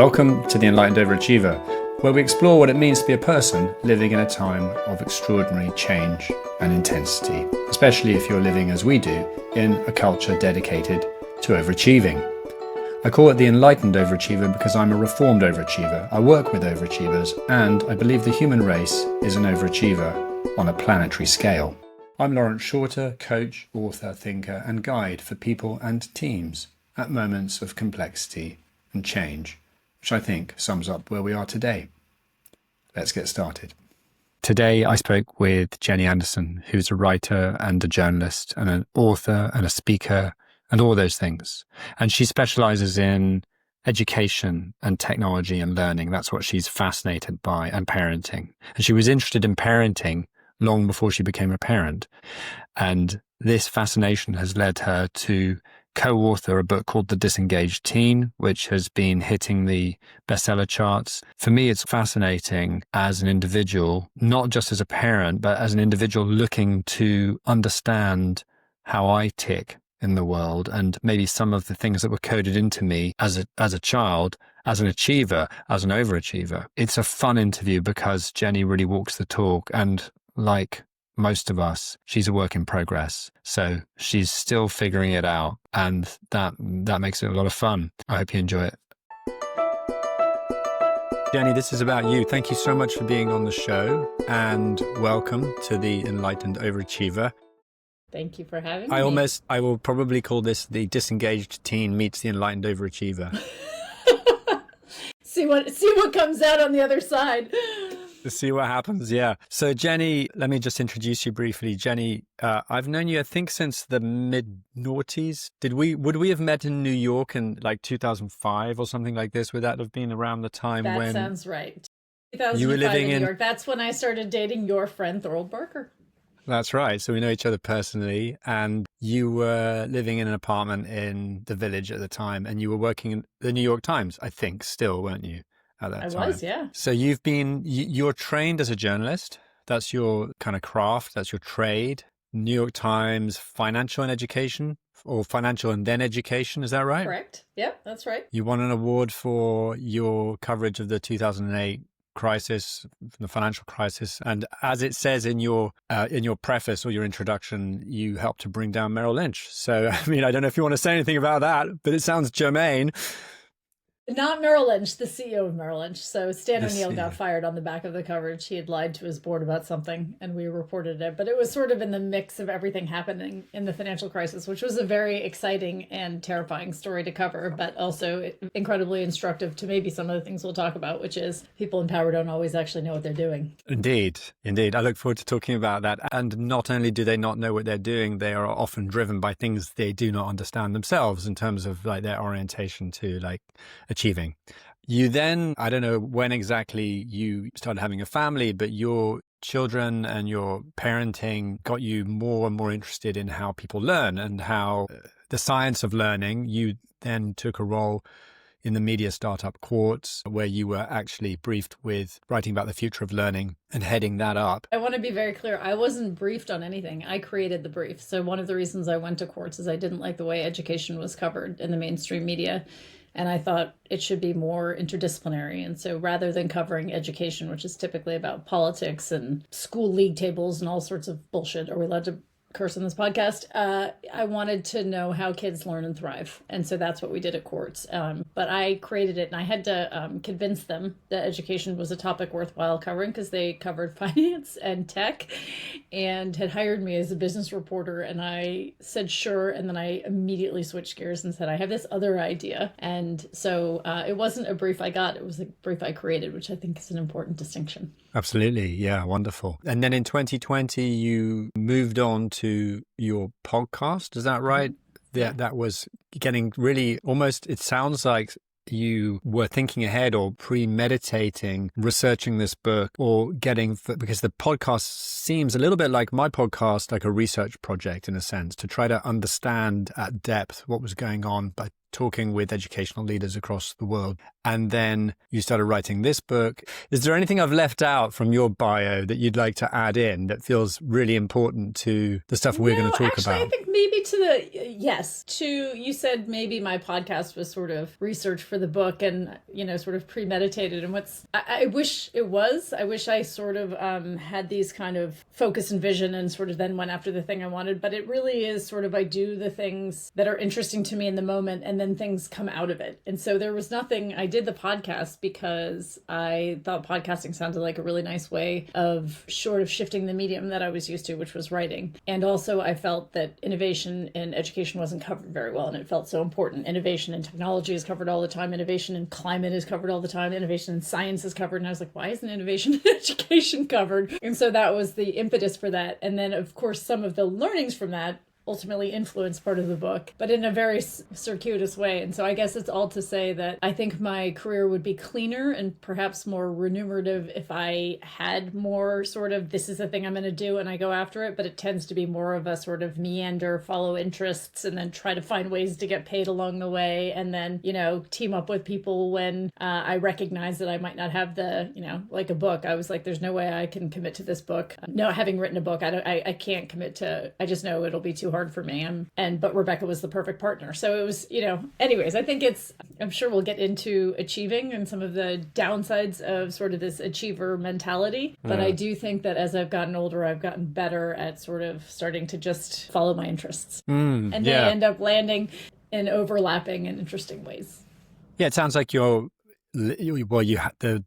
Welcome to the Enlightened Overachiever, where we explore what it means to be a person living in a time of extraordinary change and intensity, especially if you're living as we do in a culture dedicated to overachieving. I call it the Enlightened Overachiever because I'm a reformed overachiever. I work with overachievers, and I believe the human race is an overachiever on a planetary scale. I'm Lawrence Shorter, coach, author, thinker, and guide for people and teams at moments of complexity and change, which I think sums up where we are today. Let's get started. Today, I spoke with Jenny Anderson, who's a writer and a journalist and an author and a speaker and all those things. And she specializes in education and technology and learning. That's what she's fascinated by, and parenting. And she was interested in parenting long before she became a parent. And this fascination has led her to co-author a book called The Disengaged Teen, which has been hitting the bestseller charts. For me, it's fascinating as an individual, not just as a parent, but as an individual looking to understand how I tick in the world and maybe some of the things that were coded into me as a child, as an achiever, as an overachiever. It's a fun interview because Jenny really walks the talk, and like most of us, she's a work in progress. So she's still figuring it out, and that makes it a lot of fun. I hope you enjoy it. Jenny, this is about you. Thank you so much for being on the show, and welcome to the Enlightened Overachiever. Thank you for having me. I will probably call this the Disengaged Teen meets the Enlightened Overachiever. See what comes out on the other side. To see what happens, yeah. So Jenny, let me just introduce you briefly. Jenny, I've known you, I think, since the mid-noughties. Would we have met in New York in like 2005 or something like this? Would that have been around the time when... That sounds right. 2005 you were living in New York. That's when I started dating your friend Thorold Barker. That's right. So we know each other personally, and you were living in an apartment in the Village at the time, and you were working in the New York Times, I think, still, weren't you? At that time. I was, yeah. So you're trained as a journalist. That's your kind of craft. That's your trade. New York Times, financial and education, or financial and then education. Is that right? Correct. Yep, that's right. You won an award for your coverage of the 2008 crisis, the financial crisis. And as it says in your preface or your introduction, you helped to bring down Merrill Lynch. So, I mean, I don't know if you want to say anything about that, but it sounds germane. Not Merrill Lynch, the CEO of Merrill Lynch. So Stan O'Neill got fired on the back of the coverage. He had lied to his board about something, and we reported it. But it was sort of in the mix of everything happening in the financial crisis, which was a very exciting and terrifying story to cover, but also incredibly instructive to maybe some of the things we'll talk about, which is people in power don't always actually know what they're doing. Indeed. I look forward to talking about that. And not only do they not know what they're doing, they are often driven by things they do not understand themselves in terms of like their orientation to like achieving. You then, I don't know when exactly you started having a family, but your children and your parenting got you more and more interested in how people learn and how the science of learning. You then took a role in the media startup Quartz, where you were actually briefed with writing about the future of learning and heading that up. I want to be very clear. I wasn't briefed on anything. I created the brief. So one of the reasons I went to Quartz is I didn't like the way education was covered in the mainstream media. And I thought it should be more interdisciplinary. And so rather than covering education, which is typically about politics and school league tables and all sorts of bullshit, are we allowed to curse on this podcast? I wanted to know how kids learn and thrive. And so that's what we did at Quartz. But I created it, and I had to convince them that education was a topic worthwhile covering because they covered finance and tech and had hired me as a business reporter. And I said, sure. And then I immediately switched gears and said, I have this other idea. And so it wasn't a brief I got. It was a brief I created, which I think is an important distinction. Absolutely. Yeah. Wonderful. And then in 2020, you moved on to your podcast. Is that right? Yeah. That was getting really almost, it sounds like you were thinking ahead or premeditating researching this book or because the podcast seems a little bit like my podcast, like a research project in a sense, to try to understand at depth what was going on, but talking with educational leaders across the world. And then you started writing this book. Is there anything I've left out from your bio that you'd like to add in that feels really important to the stuff we're going to talk about? I think maybe you said maybe my podcast was sort of research for the book and, sort of premeditated. And I wish it was. I wish I sort of had these kind of focus and vision and sort of then went after the thing I wanted. But it really is sort of, I do the things that are interesting to me in the moment and then things come out of it. And so there was nothing, I did the podcast because I thought podcasting sounded like a really nice way of sort of shifting the medium that I was used to, which was writing. And also I felt that innovation in education wasn't covered very well, and it felt so important. Innovation in technology is covered all the time. Innovation in climate is covered all the time. Innovation in science is covered. And I was like, why isn't innovation in education covered? And so that was the impetus for that. And then, of course, some of the learnings from that ultimately influenced part of the book, but in a very circuitous way. And so I guess it's all to say that I think my career would be cleaner and perhaps more remunerative if I had more sort of, this is the thing I'm going to do and I go after it, but it tends to be more of a sort of meander, follow interests, and then try to find ways to get paid along the way. And then, team up with people when I recognize that I might not have the, like a book. I was like, there's no way I can commit to this book. No, having written a book, I can't commit to, I just know it'll be too hard for me. But Rebecca was the perfect partner. So it was, anyways, I think I'm sure we'll get into achieving and some of the downsides of sort of this achiever mentality. But I do think that as I've gotten older, I've gotten better at sort of starting to just follow my interests. And they end up landing in overlapping and interesting ways. Yeah, it sounds like the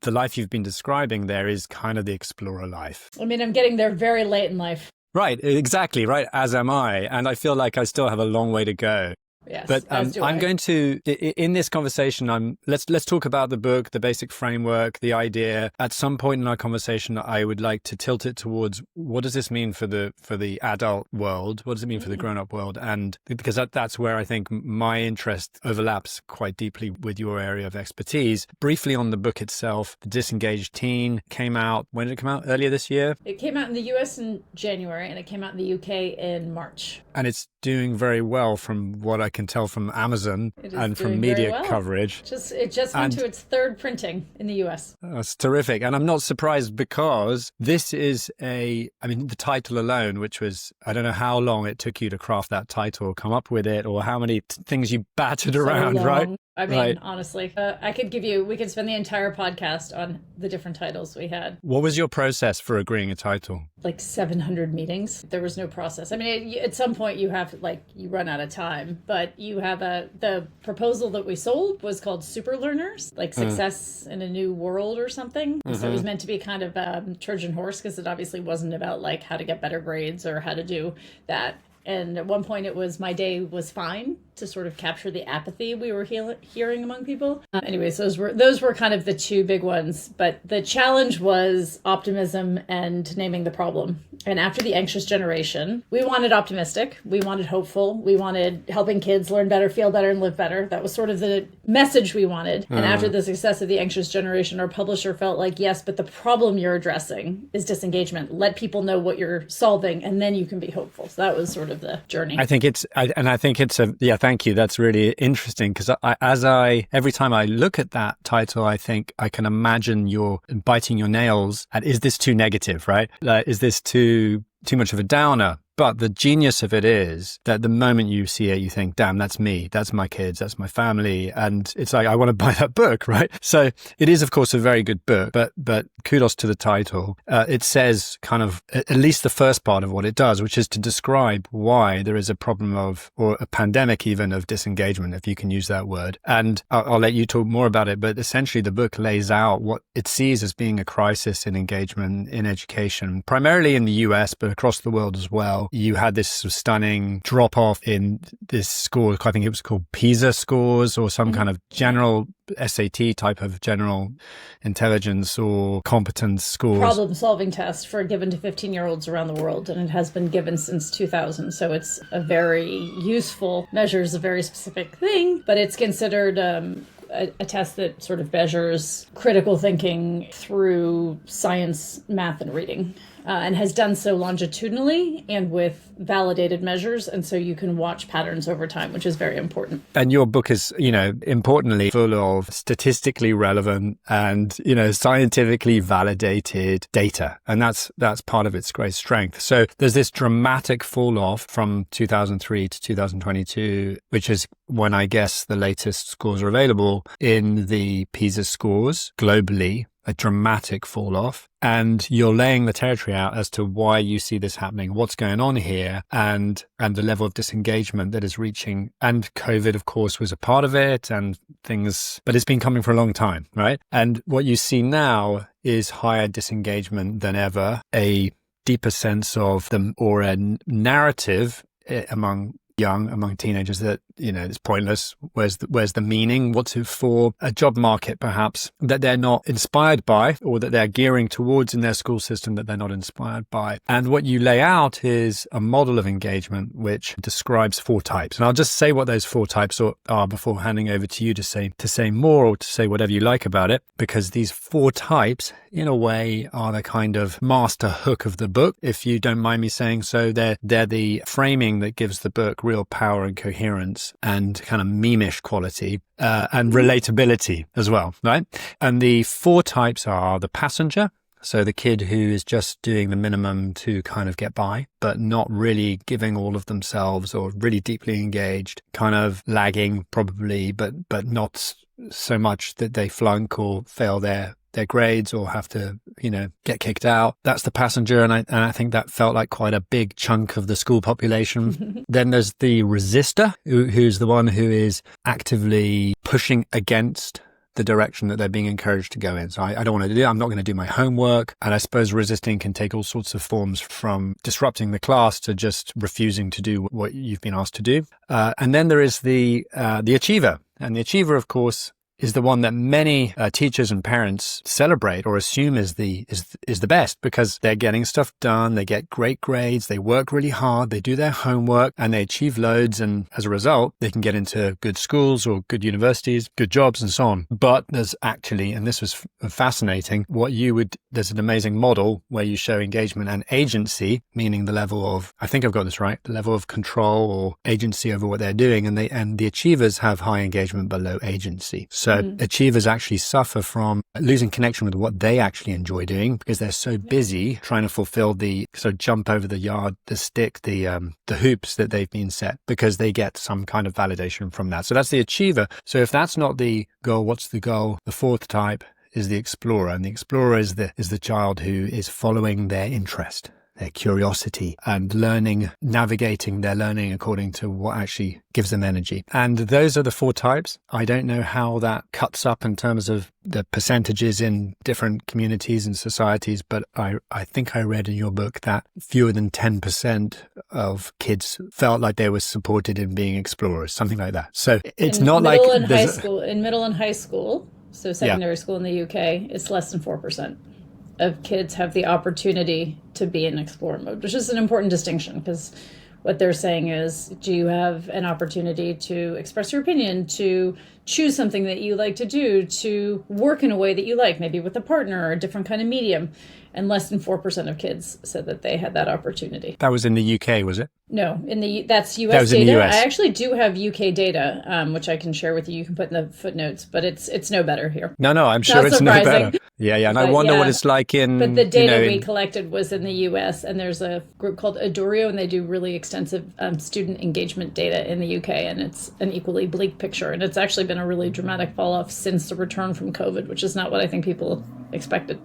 life you've been describing there is kind of the explorer life. I mean, I'm getting there very late in life. Right, exactly, right, as am I. And I feel like I still have a long way to go. Yes, but I'm going to, in this conversation, let's talk about the book, the basic framework, the idea. At some point in our conversation, I would like to tilt it towards what does this mean for the adult world? What does it mean for the grown-up world? And because that's where I think my interest overlaps quite deeply with your area of expertise. Briefly on the book itself, The Disengaged Teen came out. When did it come out? Earlier this year? It came out in the US in January, and it came out in the UK in March. And it's doing very well from what I can tell from Amazon and from media coverage. It just went to its third printing in the US. That's terrific. And I'm not surprised because this is the title alone, which was, I don't know how long it took you to craft that title, come up with it, or how many things you battered around, long. Right? I mean, honestly, we could spend the entire podcast on the different titles we had. What was your process for agreeing a title? Like 700 meetings. There was no process. I mean, at some point you have, you run out of time, but you have the proposal that we sold was called Super Learners, like success in a new world or something. Mm-hmm. So it was meant to be kind of Trojan horse because it obviously wasn't about like how to get better grades or how to do that. And at one point it was my day was fine to sort of capture the apathy we were hearing among people. Anyways, those were kind of the two big ones. But the challenge was optimism and naming the problem. And after the anxious generation, we wanted optimistic, we wanted hopeful, we wanted helping kids learn better, feel better, and live better. That was sort of the message we wanted. And after the success of the anxious generation, our publisher felt like, yes, but the problem you're addressing is disengagement. Let people know what you're solving, and then you can be hopeful. So that was sort of the journey. Thank you. That's really interesting because every time I look at that title, I think I can imagine you're biting your nails at, is this too negative, right? Is this too much of a downer? But the genius of it is that the moment you see it, you think, damn, that's me, that's my kids, that's my family. And it's like, I want to buy that book, right? So it is, of course, a very good book, but kudos to the title. It says kind of at least the first part of what it does, which is to describe why there is a problem or a pandemic even of disengagement, if you can use that word. And I'll let you talk more about it. But essentially, the book lays out what it sees as being a crisis in engagement in education, primarily in the US, but across the world as well. You had this stunning drop off in this score. I think it was called PISA scores or some kind of general SAT type of general intelligence or competence scores. Problem solving test given to 15-year-olds around the world. And it has been given since 2000. So it's a very useful measures a very specific thing, but it's considered a test that sort of measures critical thinking through science, math, and reading. and has done so longitudinally and with validated measures. And so you can watch patterns over time, which is very important. And your book is, importantly full of statistically relevant and, scientifically validated data. And that's part of its great strength. So there's this dramatic fall off from 2003 to 2022, which is when I guess the latest scores are available in the PISA scores globally. A dramatic fall off, and you're laying the territory out as to why you see this happening, what's going on here, and the level of disengagement that is reaching. And COVID, of course, was a part of it, and things, but it's been coming for a long time, right? And what you see now is higher disengagement than ever, a deeper sense of them, or a narrative among teenagers that, it's pointless. Where's the meaning? What's it for? A job market, perhaps, that they're not inspired by, or that they're gearing towards in their school system that they're not inspired by. And what you lay out is a model of engagement which describes 4 types. And I'll just say what those 4 types are before handing over to you to say more, or to say whatever you like about it, because these 4 types, in a way, are the kind of master hook of the book, if you don't mind me saying so. They're the framing that gives the book real power and coherence and kind of meme-ish quality and relatability as well, right? And the 4 types are the passenger, so the kid who is just doing the minimum to kind of get by, but not really giving all of themselves, or really deeply engaged, kind of lagging probably, but not so much that they flunk or fail their grades or have to, get kicked out. That's the passenger. And I think that felt like quite a big chunk of the school population. Then there's the resistor, who's the one who is actively pushing against the direction that they're being encouraged to go in. So I don't want to I'm not going to do my homework. And I suppose resisting can take all sorts of forms, from disrupting the class to just refusing to do what you've been asked to do. And then there is the achiever. And the achiever, of course, is the one that many teachers and parents celebrate or assume is the best, because they're getting stuff done, they get great grades, they work really hard, they do their homework, and they achieve loads, and as a result, they can get into good schools or good universities, good jobs, and so on. But there's actually, and this was fascinating, there's an amazing model where you show engagement and agency, meaning the level of, I think I've got this right, the level of control or agency over what they're doing, and the achievers have high engagement but low agency. So achievers actually suffer from losing connection with what they actually enjoy doing, because they're so busy trying to fulfill jump over the yard, the stick, the hoops that they've been set, because they get some kind of validation from that. So that's the achiever. So if that's not the goal, what's the goal? The 4th type is the explorer, and the explorer is the child who is following their interest, their curiosity, and navigating their learning according to what actually gives them energy. And those are the 4 types. I don't know how that cuts up in terms of the percentages in different communities and societies, but I think I read in your book that fewer than 10% of kids felt like they were supported in being explorers, something like that. So it's not like in middle and high school, so secondary school in the UK, it's less than 4% of kids have the opportunity to be in explorer mode, which is an important distinction, because what they're saying is, do you have an opportunity to express your opinion, to choose something that you like to do, to work in a way that you like, maybe with a partner or a different kind of medium? And less than 4% of kids said that they had that opportunity. That was in the UK, was it? No, that's US data. In the US. I actually do have UK data, which I can share with you. You can put in the footnotes, but it's no better here. No, I'm sure it's no better. Yeah, and I wonder what it's like in... But the data we collected was in the US, and there's a group called Adorio, and they do really extensive student engagement data in the UK, and it's an equally bleak picture. And it's actually been a really dramatic fall-off since the return from COVID, which is not what I think people expected.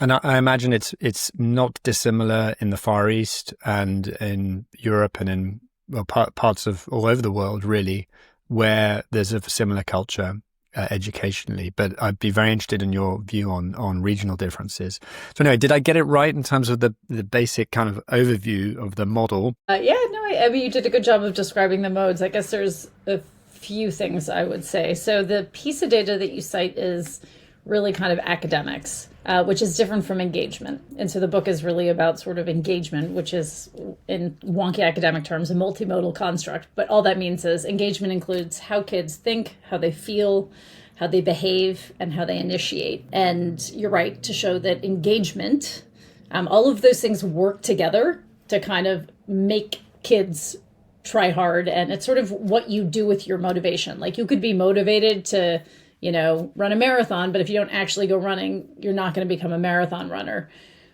And I imagine it's not dissimilar in the Far East and in Europe and in parts of all over the world, really, where there's a similar culture educationally. But I'd be very interested in your view on regional differences. So anyway, did I get it right in terms of the basic kind of overview of the model? I mean, you did a good job of describing the modes. I guess there's a few things I would say. So the piece of data that you cite is really kind of academics, which is different from engagement. And so the book is really about sort of engagement, which is, in wonky academic terms, a multimodal construct. But all that means is engagement includes how kids think, how they feel, how they behave, and how they initiate. And you're right to show that engagement All of those things work together to kind of make kids try hard. And it's sort of what you do with your motivation. Like you could be motivated to, run a marathon, but if you don't actually go running, you're not going to become a marathon runner.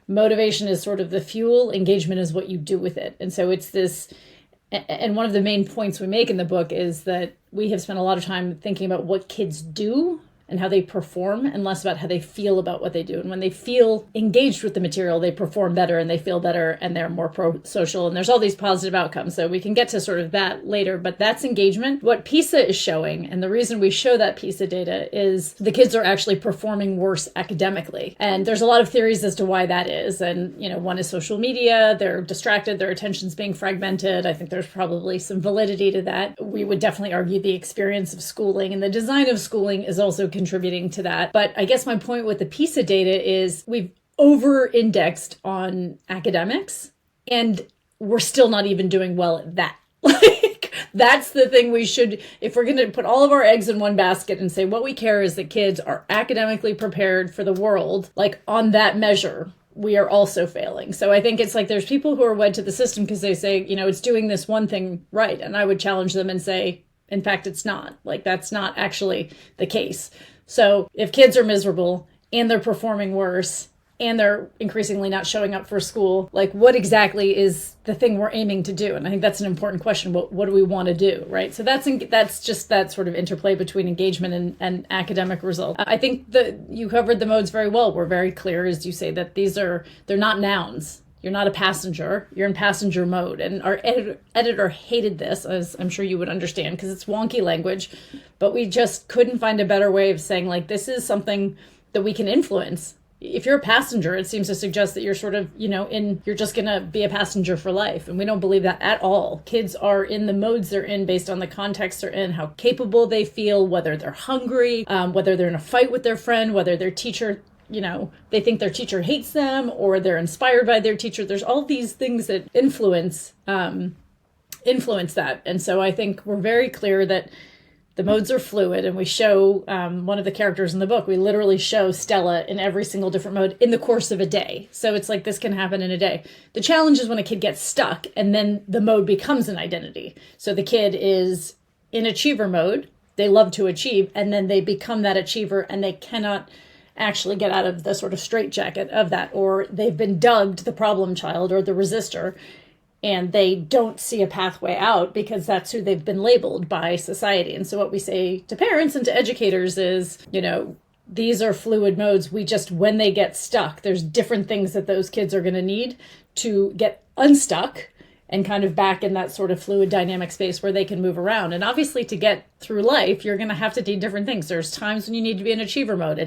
Motivation is sort of the fuel. Engagement is what you do with it. And so it's this, and one of the main points we make in the book is that we have spent a lot of time thinking about what kids do and how they perform, and less about how they feel about what they do. And when they feel engaged with the material, they perform better and they feel better and they're more pro-social. And there's all these positive outcomes. So we can get to sort of that later, but that's engagement. What PISA is showing, and the reason we show that PISA data, is the kids are actually performing worse academically. And there's a lot of theories as to why that is. And, one is social media. They're distracted. Their attention's being fragmented. I think there's probably some validity to that. We would definitely argue the experience of schooling and the design of schooling is also contributing to that. But I guess my point with the PISA data is we've over-indexed on academics and we're still not even doing well at that. Like, that's the thing we should, if we're going to put all of our eggs in one basket and say what we care is that kids are academically prepared for the world, like on that measure, we are also failing. So I think it's like there's people who are wed to the system because they say, it's doing this one thing right. And I would challenge them and say, in fact, it's not. Like, that's not actually the case. So if kids are miserable and they're performing worse and they're increasingly not showing up for school, like what exactly is the thing we're aiming to do? And I think that's an important question. What do we want to do, right? So that's just that sort of interplay between engagement and academic results. I think that you covered the modes very well. We're very clear, as you say, that they're not nouns. You're not a passenger. You're in passenger mode. And our editor hated this, as I'm sure you would understand, because it's wonky language. But we just couldn't find a better way of saying, like, this is something that we can influence. If you're a passenger, it seems to suggest that you're sort of, you're just going to be a passenger for life. And we don't believe that at all. Kids are in the modes they're in based on the context they're in, how capable they feel, whether they're hungry, whether they're in a fight with their friend, whether their teacher they think their teacher hates them or they're inspired by their teacher. There's all these things that influence that. And so I think we're very clear that the modes are fluid, and we show one of the characters in the book, we literally show Stella in every single different mode in the course of a day. So it's like this can happen in a day. The challenge is when a kid gets stuck and then the mode becomes an identity. So the kid is in achiever mode, they love to achieve, and then they become that achiever and they cannot actually get out of the sort of straitjacket of that, or they've been dubbed the problem child or the resistor, and they don't see a pathway out because that's who they've been labeled by society. And so what we say to parents and to educators is, these are fluid modes. When they get stuck, there's different things that those kids are going to need to get unstuck and kind of back in that sort of fluid dynamic space where they can move around. And obviously to get through life, you're going to have to do different things. There's times when you need to be in achiever mode.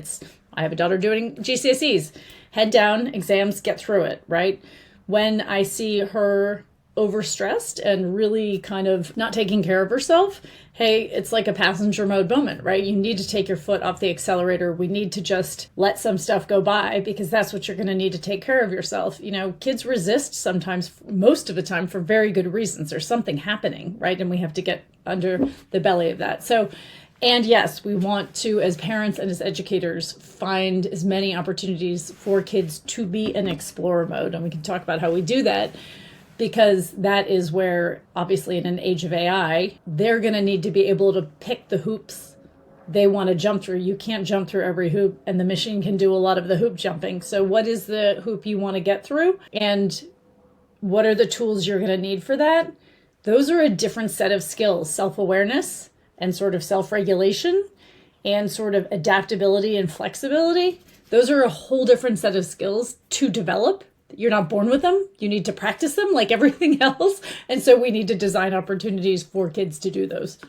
I have a daughter doing GCSEs, head down, exams, get through it, right? When I see her overstressed and really kind of not taking care of herself, hey, it's like a passenger mode moment, right? You need to take your foot off the accelerator. We need to just let some stuff go by because that's what you're going to need to take care of yourself. Kids resist sometimes, most of the time, for very good reasons. There's something happening, right? And we have to get under the belly of that. So, and yes, we want to, as parents and as educators, find as many opportunities for kids to be in explorer mode. And we can talk about how we do that, because that is where, obviously, in an age of AI, they're going to need to be able to pick the hoops they want to jump through. You can't jump through every hoop, and the machine can do a lot of the hoop jumping. So what is the hoop you want to get through? And what are the tools you're going to need for that? Those are a different set of skills: self-awareness and sort of self-regulation and sort of adaptability and flexibility. Those are a whole different set of skills to develop. You're not born with them. You need to practice them like everything else. And so we need to design opportunities for kids to do those.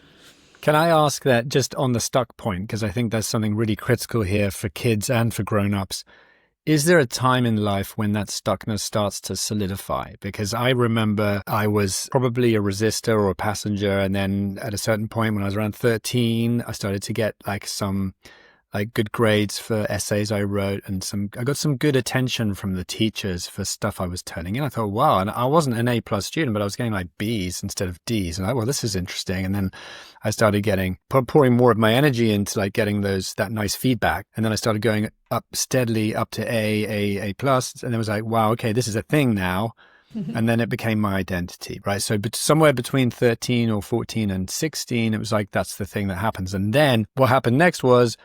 Can I ask that just on the stuck point, because I think there's something really critical here for kids and for grown-ups. Is there a time in life when that stuckness starts to solidify? Because I remember I was probably a resistor or a passenger. And then at a certain point when I was around 13, I started to get like some like good grades for essays I wrote, and I got some good attention from the teachers for stuff I was turning in. I thought, wow, and I wasn't an A+ student, but I was getting like B's instead of D's, and well, this is interesting. And then I started pouring more of my energy into like getting that nice feedback, and then I started going up steadily up to A+, and it was like, wow, okay, this is a thing now. And then it became my identity, right? So somewhere between 13 or 14 and 16, it was like, that's the thing that happens. And then what happened next was,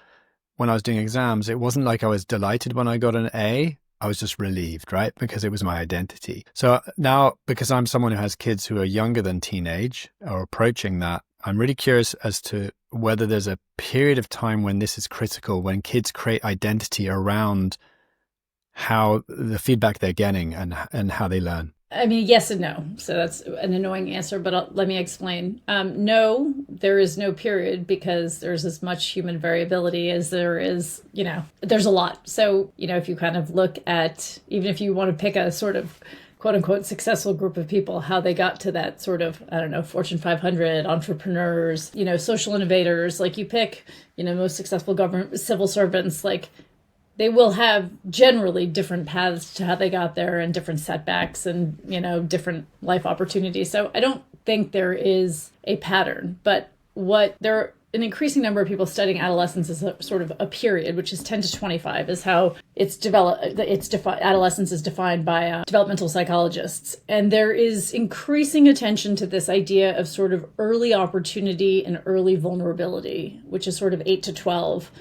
when I was doing exams, it wasn't like I was delighted when I got an A. I was just relieved, right? Because it was my identity. So now, because I'm someone who has kids who are younger than teenage or approaching that, I'm really curious as to whether there's a period of time when this is critical, when kids create identity around how the feedback they're getting and how they learn. I mean, yes and no. So that's an annoying answer, but let me explain. No, there is no period, because there's as much human variability as there is, there's a lot. So, if you kind of look at, even if you want to pick a sort of quote unquote successful group of people, how they got to that sort of, I don't know, Fortune 500, entrepreneurs, social innovators, like you pick, most successful government, civil servants, like they will have generally different paths to how they got there, and different setbacks and, different life opportunities. So I don't think there is a pattern, but there are an increasing number of people studying adolescence as a sort of a period, which is 10 to 25 is how it's developed. Adolescence is defined by developmental psychologists. And there is increasing attention to this idea of sort of early opportunity and early vulnerability, which is sort of 8 to 12.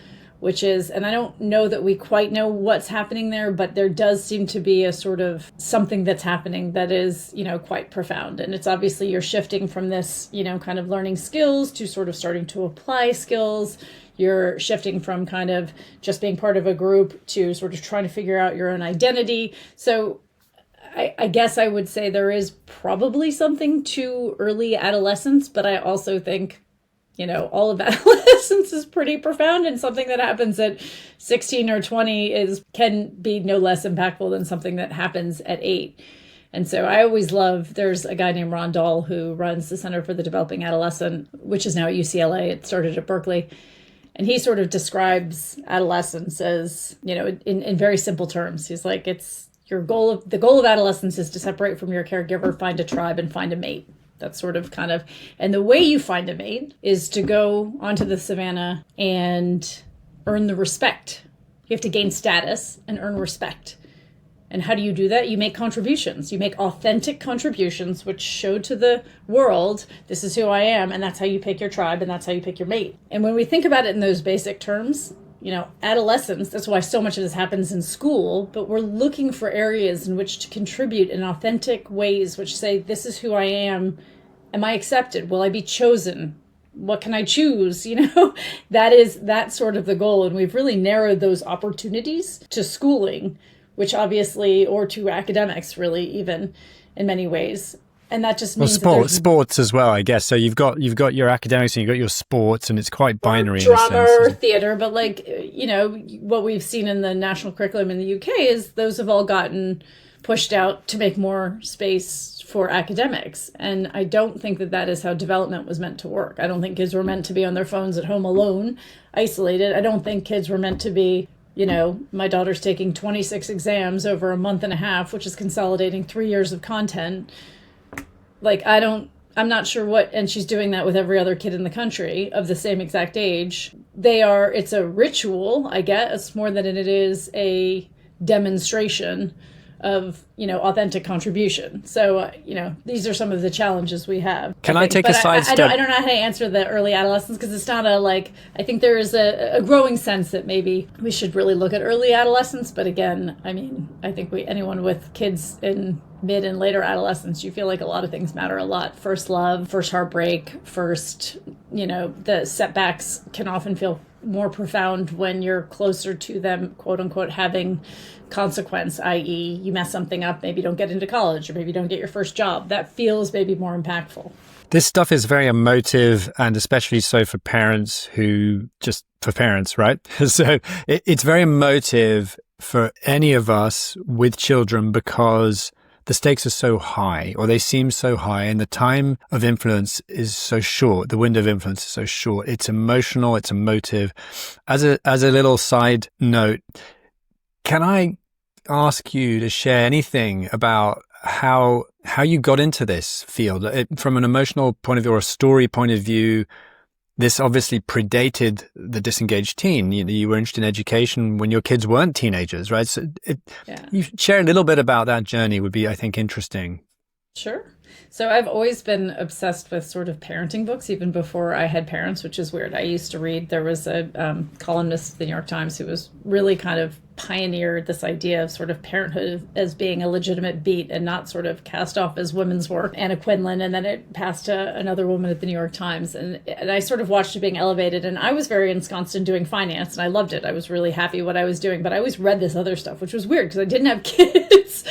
Which is, and I don't know that we quite know what's happening there, but there does seem to be a sort of something that's happening that is, quite profound. And it's obviously you're shifting from this, kind of learning skills to sort of starting to apply skills. You're shifting from kind of just being part of a group to sort of trying to figure out your own identity. So I guess I would say there is probably something to early adolescence, but I also think all of adolescence is pretty profound, and something that happens at 16 or 20 can be no less impactful than something that happens at 8. And so I always love, there's a guy named Ron Dahl who runs the Center for the Developing Adolescent, which is now at UCLA. It started at Berkeley. And he sort of describes adolescence as, in very simple terms. He's like, the goal of adolescence is to separate from your caregiver, find a tribe, and find a mate. That's sort of and the way you find a mate is to go onto the savannah and earn the respect. You have to gain status and earn respect. And how do you do that? You make contributions. You make authentic contributions, which show to the world, this is who I am, and that's how you pick your tribe, and that's how you pick your mate. And when we think about it in those basic terms, adolescence, that's why so much of this happens in school, but we're looking for areas in which to contribute in authentic ways, which say, this is who I am. Am I accepted? Will I be chosen? What can I choose? That's sort of the goal. And we've really narrowed those opportunities to schooling, which obviously, or to academics, really, even in many ways. And that just means sports as well, I guess. So you've got your academics and you've got your sports, and it's quite binary. Drama in a sense. or theater, but what we've seen in the national curriculum in the UK is those have all gotten pushed out to make more space for academics. And I don't think that is how development was meant to work. I don't think kids were meant to be on their phones at home alone, isolated. I don't think kids were meant to be, my daughter's taking 26 exams over a month and a half, which is consolidating 3 years of content. I'm not sure and she's doing that with every other kid in the country of the same exact age. It's a ritual, I guess, more than it is a demonstration of, authentic contribution. So, these are some of the challenges we have. Can I take a side step? I don't know how to answer the early adolescence, because it's not I think there is a growing sense that maybe we should really look at early adolescence. But again, I think anyone with kids in mid and later adolescence, you feel like a lot of things matter a lot. First love, first heartbreak, the setbacks can often feel more profound when you're closer to them, quote unquote, having consequence, i.e. you mess something up, maybe you don't get into college, or maybe you don't get your first job. That feels maybe more impactful. This stuff is very emotive, and especially so for parents, right? So it's very emotive for any of us with children, because the stakes are so high, or they seem so high, and the time of influence is so short. The window of influence is so short. It's emotional, it's emotive. As a little side note, can I ask you to share anything about how you got into this field from an emotional point of view or a story point of view? This obviously predated the Disengaged Teen. You were interested in education when your kids weren't teenagers, right? So you share a little bit about that journey would be, I think, interesting. Sure. So I've always been obsessed with sort of parenting books, even before I had parents, which is weird. I used to read, there was a columnist at the New York Times who was really kind of pioneered this idea of sort of parenthood as being a legitimate beat and not sort of cast off as women's work, Anna Quinlan, and then it passed to another woman at the New York Times. And I sort of watched it being elevated, and I was very ensconced in doing finance, and I loved it. I was really happy what I was doing, but I always read this other stuff, which was weird because I didn't have kids.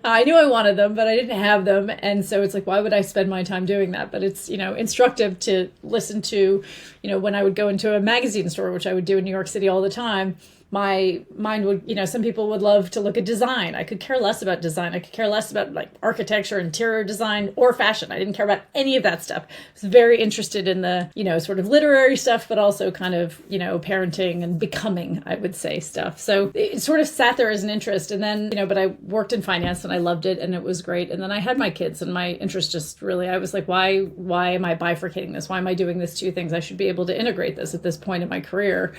I knew I wanted them, but I didn't have them. And so it's like, why would I spend my time doing that? But it's, instructive to listen to, when I would go into a magazine store, which I would do in New York City all the time, my mind would, some people would love to look at design. I could care less about design. I could care less about like architecture, interior design, or fashion. I didn't care about any of that stuff. I was very interested in the, sort of literary stuff, but also kind of, parenting and becoming, I would say, stuff. So it sort of sat there as an interest. And then, but I worked in finance and I loved it and it was great. And then I had my kids and my interest just really, I was like, why am I bifurcating this? Why am I doing this two things? I should be able to integrate this at this point in my career.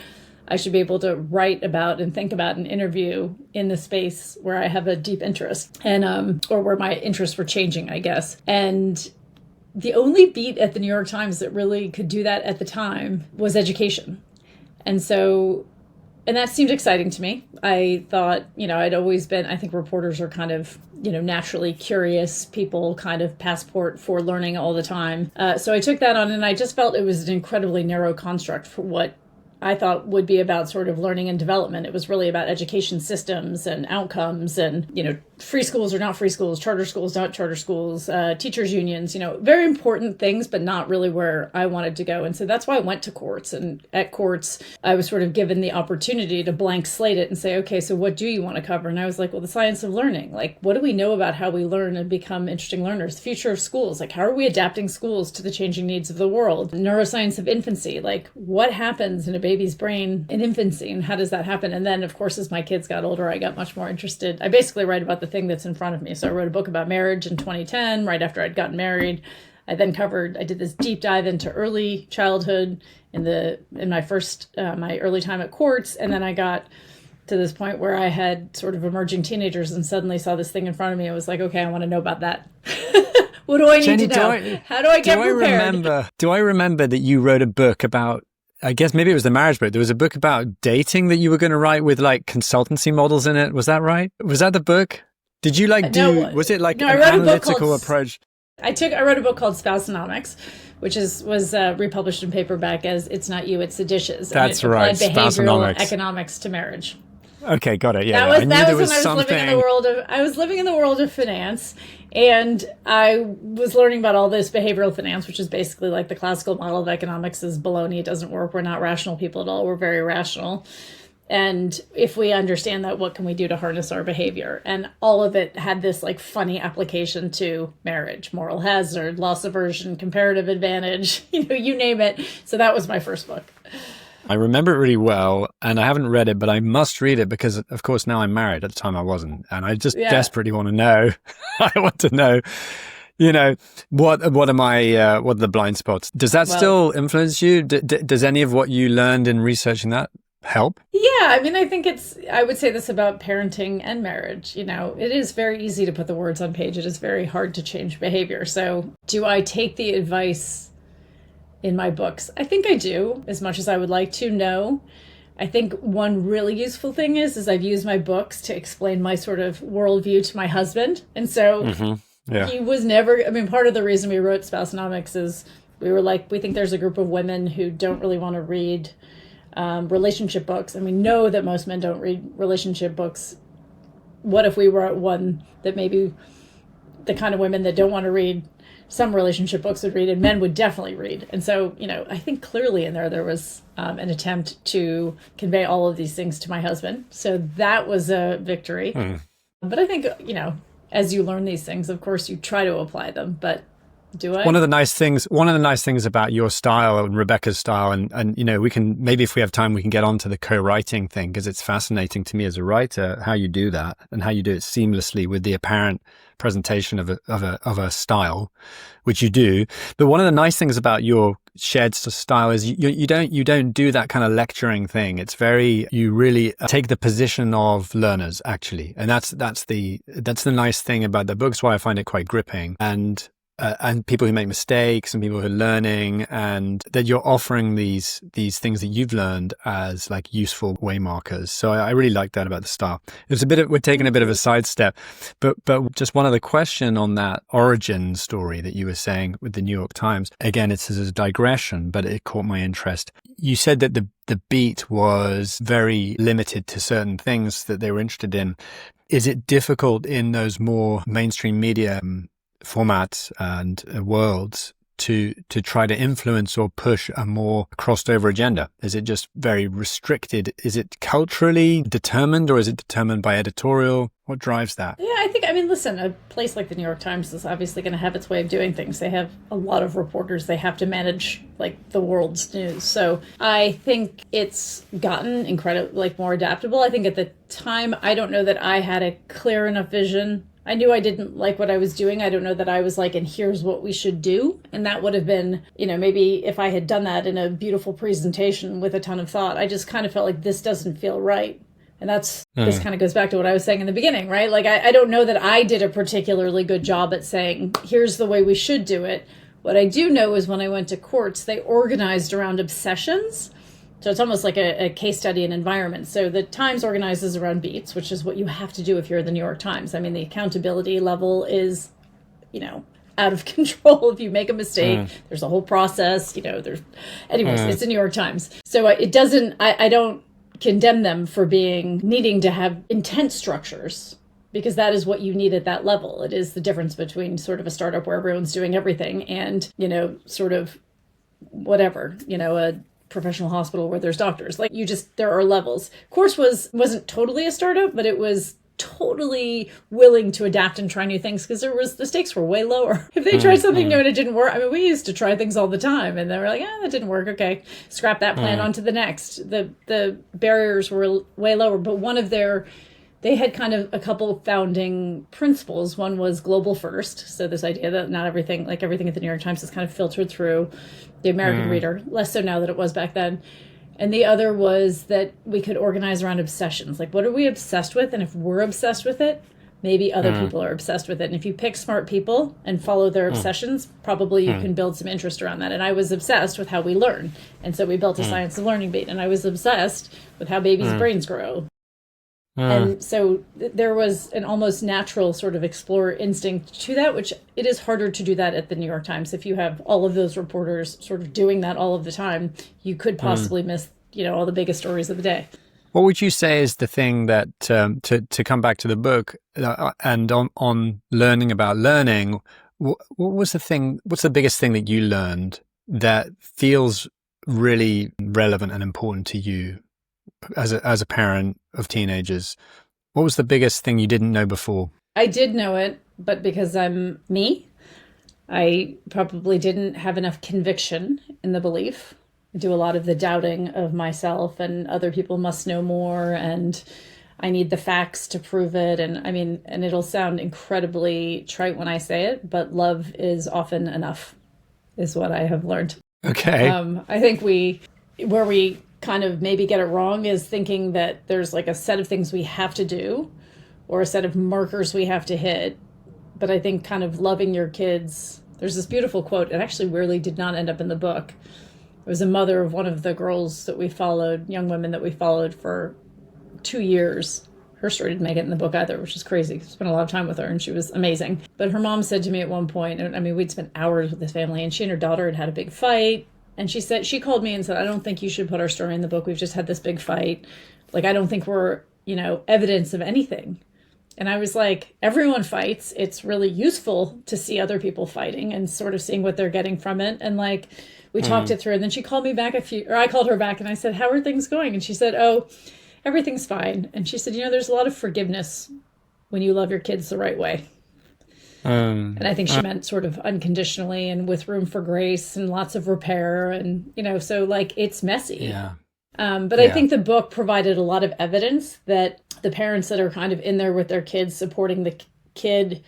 I should be able to write about and think about and interview in the space where I have a deep interest and, or where my interests were changing, I guess. And the only beat at the New York Times that really could do that at the time was education. And that seemed exciting to me. I thought, I'd always been, I think reporters are kind of, naturally curious people, kind of passport for learning all the time. So I took that on and I just felt it was an incredibly narrow construct for what I thought would be about sort of learning and development. It was really about education systems and outcomes and, free schools or not free schools, charter schools, not charter schools, teachers unions, very important things, but not really where I wanted to go. And so that's why I went to courts. And at courts, I was sort of given the opportunity to blank slate it and say, okay, so what do you want to cover? And I was like, well, the science of learning. Like, what do we know about how we learn and become interesting learners? The future of schools. Like, how are we adapting schools to the changing needs of the world? Neuroscience of infancy. Like, what happens in a baby's brain in infancy and how does that happen? And then, of course, as my kids got older, I got much more interested. I basically write about the thing that's in front of me. So I wrote a book about marriage in 2010, right after I'd gotten married. I did this deep dive into early childhood in my early time at courts. And then I got to this point where I had sort of emerging teenagers and suddenly saw this thing in front of me. I was like, okay, I want to know about that. What do I need to know? How do I get prepared? Do I remember that you wrote a book about, I guess maybe it was the marriage book. There was a book about dating that you were going to write with like consultancy models in it. Was that right? Was that the book? Did you was it like an analytical approach? I wrote a book called Spousenomics, which was republished in paperback as It's Not You, It's the Dishes. That's right. Behavioral economics to marriage. Okay, got it. Yeah, that was when I was living in the world of. I was living in the world of finance, and I was learning about all this behavioral finance, which is basically like the classical model of economics is baloney. It doesn't work. We're not rational people at all. We're very rational. And if we understand that, what can we do to harness our behavior? And all of it had this like funny application to marriage, moral hazard, loss aversion, comparative advantage, you name it. So that was my first book. I remember it really well, and I haven't read it, but I must read it because, of course, now I'm married. At the time I wasn't. And I just desperately want to know. I want to know, what are the blind spots? Does that still influence you? Does any of what you learned in researching that help? Yeah, I mean, I would say this about parenting and marriage. It is very easy to put the words on page. It is very hard to change behavior. So do I take the advice in my books? I think I do, as much as I would like to. No. I think one really useful thing is I've used my books to explain my sort of worldview to my husband. And so he was never, part of the reason we wrote Spousenomics is we were like, we think there's a group of women who don't really want to read relationship books. And we know that most men don't read relationship books. What if we were at one that maybe the kind of women that don't want to read some relationship books would read and men would definitely read? And so, I think clearly in there was an attempt to convey all of these things to my husband. So that was a victory. But I think, as you learn these things, of course, you try to apply them, but do I? One of the nice things about your style and Rebecca's style, and we can, maybe if we have time, we can get onto the co-writing thing, because it's fascinating to me as a writer how you do that and how you do it seamlessly with the apparent presentation of a style, which you do. But one of the nice things about your shared style is you don't do that kind of lecturing thing. It's you really take the position of learners, actually, and that's the nice thing about the book. That's why I find it quite gripping. And people who make mistakes and people who are learning, and that you're offering these things that you've learned as like useful way markers. So I really like that about the style. It's we're taking a bit of a sidestep, but just one other question on that origin story that you were saying with the New York Times. Again, it's a digression, but it caught my interest. You said that the beat was very limited to certain things that they were interested in. Is it difficult in those more mainstream media formats and worlds to try to influence or push a more crossed over agenda? Is it just very restricted? Is it culturally determined, or is it determined by editorial? What drives that? Yeah, I mean, listen, a place like the New York Times is obviously going to have its way of doing things. They have a lot of reporters. They have to manage like the world's news. So I think it's gotten incredibly more adaptable. I think at the time, I don't know that I had a clear enough vision. I knew I didn't like what I was doing. I don't know that I was like, and here's what we should do. And that would have been, maybe if I had done that in a beautiful presentation with a ton of thought, I just kind of felt like this doesn't feel right. And this kind of goes back to what I was saying in the beginning, right? Like, I don't know that I did a particularly good job at saying, here's the way we should do it. What I do know is when I went to courts, they organized around obsessions. So it's almost like a case study in environment. So the Times organizes around beats, which is what you have to do if you're the New York Times. I mean, the accountability level is, out of control. If you make a mistake, there's a whole process, anyways, it's the New York Times. So I don't condemn them for needing to have intense structures, because that is what you need at that level. It is the difference between sort of a startup where everyone's doing everything and, sort of whatever, a professional hospital where there's doctors. There are levels. Course wasn't totally a startup, but it was totally willing to adapt and try new things, because the stakes were way lower. If they tried something new and it didn't work, I mean, we used to try things all the time, and they were like, that didn't work. Okay, scrap that plan, on to the next. The barriers were way lower, but they had kind of a couple founding principles. One was global first. So this idea that not everything at the New York Times is kind of filtered through the American reader, less so now than it was back then. And the other was that we could organize around obsessions. Like, what are we obsessed with? And if we're obsessed with it, maybe other people are obsessed with it. And if you pick smart people and follow their obsessions, probably you can build some interest around that. And I was obsessed with how we learn. And so we built a science of learning beat. And I was obsessed with how babies' brains grow. And so there was an almost natural sort of explorer instinct to that, which it is harder to do that at the New York Times. If you have all of those reporters sort of doing that all of the time, you could possibly miss, all the biggest stories of the day. What would you say is the thing that, to come back to the book and on learning about learning, what's the biggest thing that you learned that feels really relevant and important to you as a parent of teenagers? What was the biggest thing you didn't know before? I did know it, but because I'm me, I probably didn't have enough conviction in the belief. I do a lot of the doubting of myself, and other people must know more, and I need the facts to prove it. And I mean, and it'll sound incredibly trite when I say it, but love is often enough, is what I have learned. Okay. I think where we kind of maybe get it wrong is thinking that there's like a set of things we have to do or a set of markers we have to hit. But I think kind of loving your kids, there's this beautiful quote. It actually really did not end up in the book. It was a mother of one of the girls that we followed, young women that we followed for 2 years. Her story didn't make it in the book either, which is crazy. Spent a lot of time with her, and she was amazing. But her mom said to me at one point, I mean, we'd spent hours with this family, and she and her daughter had a big fight. And she called me and said, I don't think you should put our story in the book. We've just had this big fight. Like, I don't think we're, evidence of anything. And I was like, everyone fights. It's really useful to see other people fighting and sort of seeing what they're getting from it. And like, we talked it through. And then she called me back I called her back and I said, how are things going? And she said, oh, everything's fine. And she said, there's a lot of forgiveness when you love your kids the right way. And I think she meant sort of unconditionally and with room for grace and lots of repair. And, so like it's messy. Yeah. But I think the book provided a lot of evidence that the parents that are kind of in there with their kids, supporting the kid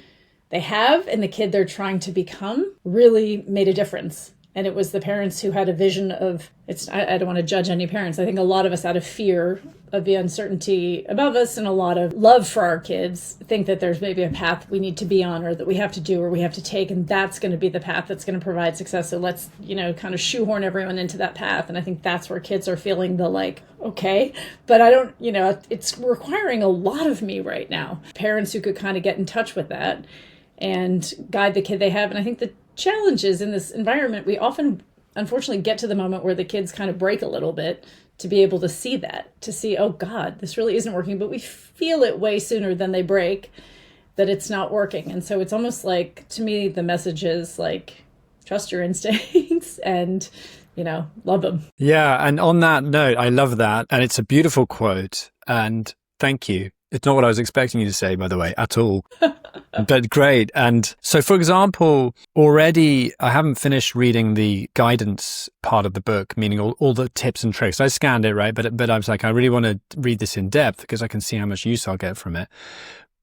they have and the kid they're trying to become, really made a difference. And it was the parents who had a vision of, I don't want to judge any parents. I think a lot of us, out of fear of the uncertainty above us and a lot of love for our kids, think that there's maybe a path we need to be on or that we have to do or we have to take, and that's going to be the path that's going to provide success. So let's, kind of shoehorn everyone into that path. And I think that's where kids are feeling the like, okay, but I don't, it's requiring a lot of me right now. Parents who could kind of get in touch with that and guide the kid they have. And I think the challenges in this environment, we often unfortunately get to the moment where the kids kind of break a little bit to be able to see that, to see, oh God, this really isn't working, but we feel it way sooner than they break that it's not working. And so it's almost like, to me, the message is like, trust your instincts and, love them. Yeah. And on that note, I love that. And it's a beautiful quote. And thank you. It's not what I was expecting you to say, by the way, at all. But great. And so, for example, already I haven't finished reading the guidance part of the book, meaning all the tips and tricks. I scanned it, right? But I was like, I really want to read this in depth because I can see how much use I'll get from it.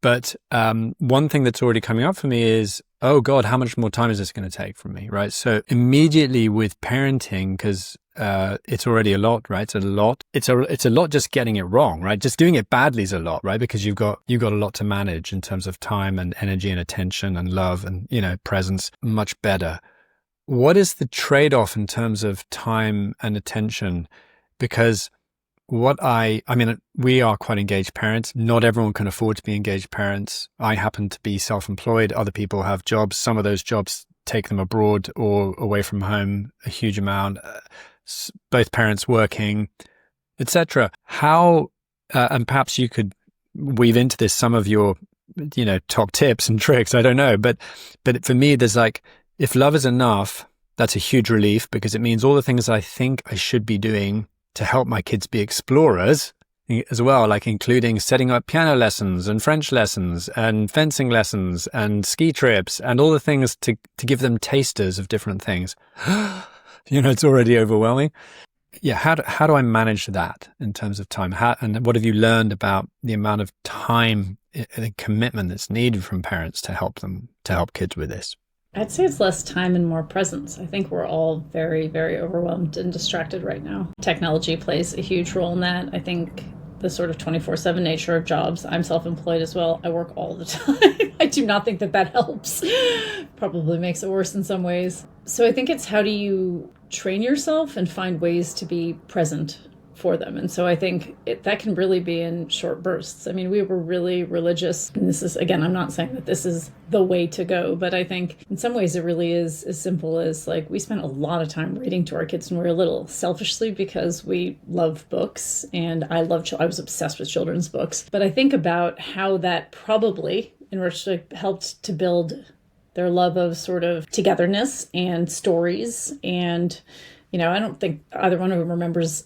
But one thing that's already coming up for me is, oh God, how much more time is this going to take from me, right? So immediately with parenting, because it's already a lot, right? It's a lot. It's a lot just getting it wrong, right? Just doing it badly is a lot, right? Because you've got a lot to manage in terms of time and energy and attention and love and, presence. Much better. What is the trade-off in terms of time and attention? Because we are quite engaged parents. Not everyone can afford to be engaged parents. I happen to be self-employed. Other people have jobs. Some of those jobs take them abroad or away from home a huge amount. Both parents working, etc. How, and perhaps you could weave into this some of your, top tips and tricks. I don't know, but for me, there's like, if love is enough, that's a huge relief because it means all the things I think I should be doing to help my kids be explorers as well, like including setting up piano lessons and French lessons and fencing lessons and ski trips and all the things to give them tasters of different things. It's already overwhelming. Yeah. How do I manage that in terms of time? And what have you learned about the amount of time and commitment that's needed from parents to help kids with this? I'd say it's less time and more presence. I think we're all very, very overwhelmed and distracted right now. Technology plays a huge role in that. I think the sort of 24/7 nature of jobs. I'm self-employed as well. I work all the time. I do not think that helps. Probably makes it worse in some ways. So I think it's how do you train yourself and find ways to be present for them. And so I think that can really be in short bursts. I mean, we were really religious. And this is, again, I'm not saying that this is the way to go, but I think in some ways it really is as simple as like we spent a lot of time reading to our kids when we were little, selfishly because we love books and I was obsessed with children's books. But I think about how that probably helped to build their love of sort of togetherness and stories. And, I don't think either one of them remembers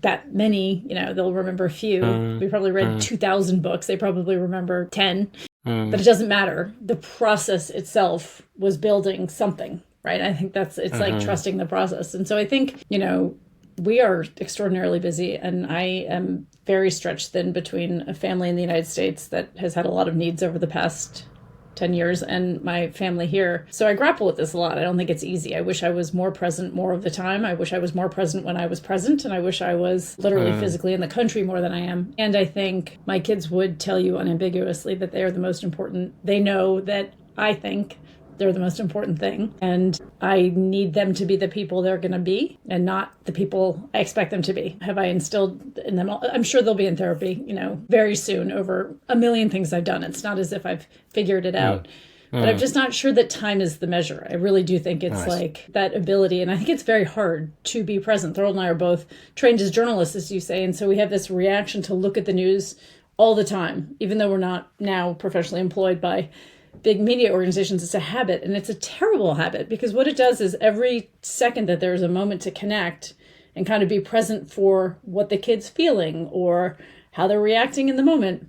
that many, they'll remember a few. We probably read 2,000 books. They probably remember 10, but it doesn't matter. The process itself was building something, right? I think it's like trusting the process. And so I think, we are extraordinarily busy and I am very stretched thin between a family in the United States that has had a lot of needs over the past 10 years and my family here. So I grapple with this a lot. I don't think it's easy. I wish I was more present more of the time. I wish I was more present when I was present. And I wish I was literally physically in the country more than I am. And I think my kids would tell you unambiguously that they are the most important. They know that I think they're the most important thing. And I need them to be the people they're going to be and not the people I expect them to be. Have I instilled in them? I'm sure they'll be in therapy, very soon over a million things I've done. It's not as if I've figured it out. But I'm just not sure that time is the measure. I really do think it's like that ability. And I think it's very hard to be present. Thorold and I are both trained as journalists, as you say. And so we have this reaction to look at the news all the time, even though we're not now professionally employed by big media organizations. It's a habit, and it's a terrible habit because what it does is every second that there's a moment to connect and kind of be present for what the kid's feeling or how they're reacting in the moment,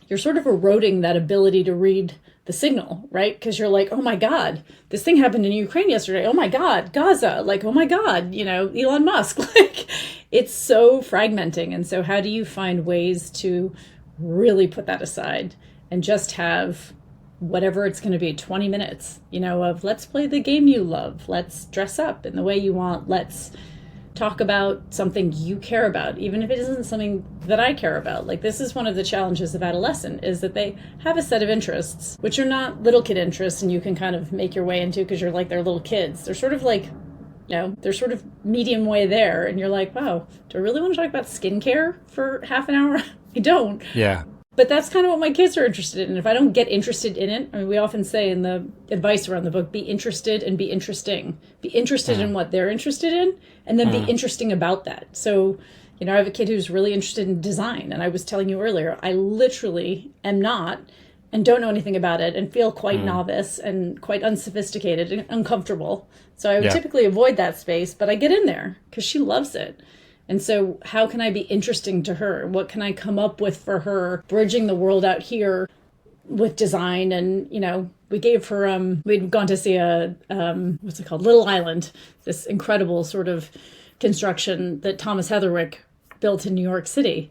you're sort of eroding that ability to read the signal, right? Because you're like, oh my God, this thing happened in Ukraine yesterday. Oh my God, Gaza. Like, oh my God, Elon Musk. Like, it's so fragmenting. And so how do you find ways to really put that aside and just have whatever it's going to be, 20 minutes, of let's play the game you love. Let's dress up in the way you want. Let's talk about something you care about, even if it isn't something that I care about. Like, this is one of the challenges of adolescent, is that they have a set of interests, which are not little kid interests and you can kind of make your way into because you're like, they're little kids. They're sort of like, they're sort of medium way there. And you're like, wow, do I really want to talk about skincare for half an hour? I don't. Yeah. But that's kind of what my kids are interested in. If I don't get interested in it, I mean, we often say in the advice around the book, be interested and be interesting. Be interested in what they're interested in, and then be interesting about that. So, I have a kid who's really interested in design. And I was telling you earlier, I literally am not and don't know anything about it and feel quite novice and quite unsophisticated and uncomfortable. So I would typically avoid that space, but I get in there because she loves it. And so how can I be interesting to her? What can I come up with for her, bridging the world out here with design? And, we gave her, we'd gone to see a, what's it called? Little Island, this incredible sort of construction that Thomas Heatherwick built in New York City.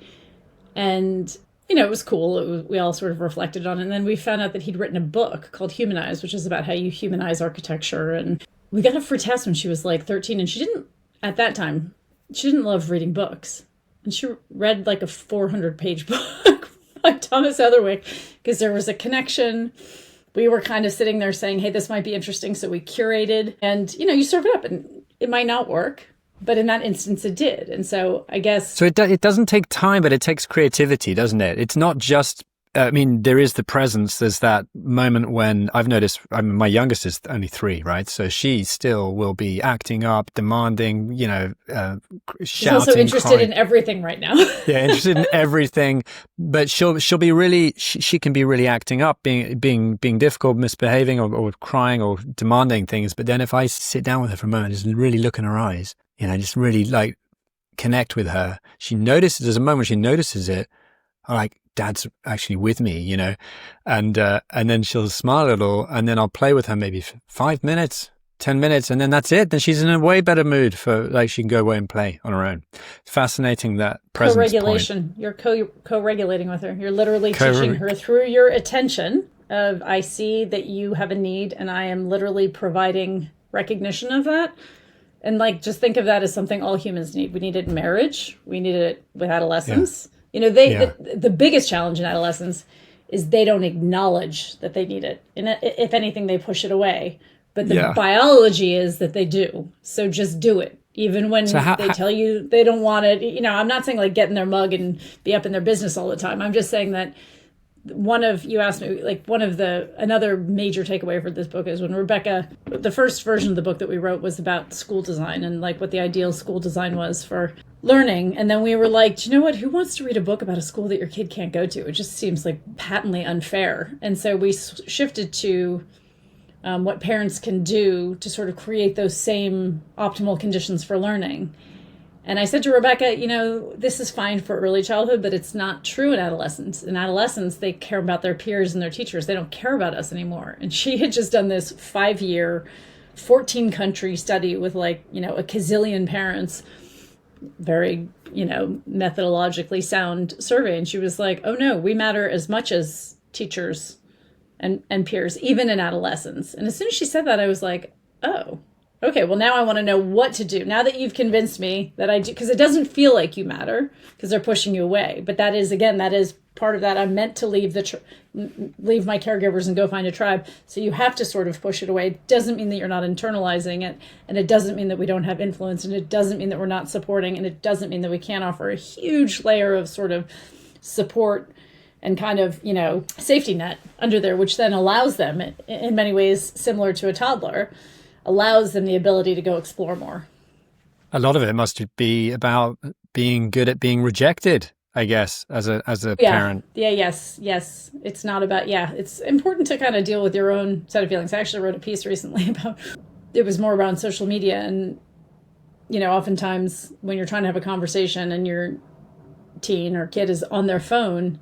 And, it was cool. We all sort of reflected on it. And then we found out that he'd written a book called Humanize, which is about how you humanize architecture. And we got it for a test when she was like 13. And at that time, she didn't love reading books. And she read like a 400-page book by Thomas Heatherwick because there was a connection. We were kind of sitting there saying, hey, this might be interesting. So we curated and, you serve it up and it might not work. But in that instance, it did. And so I guess... So it doesn't take time, but it takes creativity, doesn't it? It's not just... there is the presence. There's that moment when I've noticed, my youngest is only 3, right? So she still will be acting up, demanding, shouting. She's also interested crying. In everything right now. Yeah, interested in everything. But she'll be really, she can be really acting up, being difficult, misbehaving or crying or demanding things. But then if I sit down with her for a moment, just really look in her eyes, just really like connect with her, she notices, there's a moment she notices it, I'm like, Dad's actually with me, and then she'll smile a little, and then I'll play with her maybe 5 minutes, 10 minutes, and then that's it. Then she's in a way better mood for, like, she can go away and play on her own. It's fascinating, that presence co-regulation. point. You're co-regulating with her. You're literally teaching her through your attention of, I see that you have a need, and I am literally providing recognition of that. And just think of that as something all humans need. We need it in marriage. We need it with adolescence. Yeah. The biggest challenge in adolescence is they don't acknowledge that they need it. And if anything, they push it away. But the biology is that they do. So just do it. Even when they tell you they don't want it. I'm not saying get in their mug and be up in their business all the time. I'm just saying that you asked me, another major takeaway for this book is when Rebecca, the first version of the book that we wrote was about school design and what the ideal school design was for learning. And then we were like, do you know what? Who wants to read a book about a school that your kid can't go to? It just seems patently unfair. And so we shifted to what parents can do to sort of create those same optimal conditions for learning. And I said to Rebecca, this is fine for early childhood, but it's not true in adolescence. In adolescence, they care about their peers and their teachers. They don't care about us anymore. And she had just done this 5-year, 14-country study with a gazillion parents, very, methodologically sound survey. And she was like, oh no, we matter as much as teachers and peers, even in adolescence. And as soon as she said that, I was like, oh, okay, well, now I want to know what to do. Now that you've convinced me that I do, because it doesn't feel like you matter because they're pushing you away. But that is part of that. I'm meant to leave leave my caregivers and go find a tribe. So you have to sort of push it away. It doesn't mean that you're not internalizing it. And it doesn't mean that we don't have influence. And it doesn't mean that we're not supporting. And it doesn't mean that we can't offer a huge layer of sort of support and kind of, safety net under there, which then allows them, in many ways similar to a toddler, allows them the ability to go explore more. A lot of it must be about being good at being rejected, I guess, as a parent. Yeah, yes. It's not about, it's important to kind of deal with your own set of feelings. I actually wrote a piece recently about, it was more around social media. And, oftentimes when you're trying to have a conversation and your teen or kid is on their phone,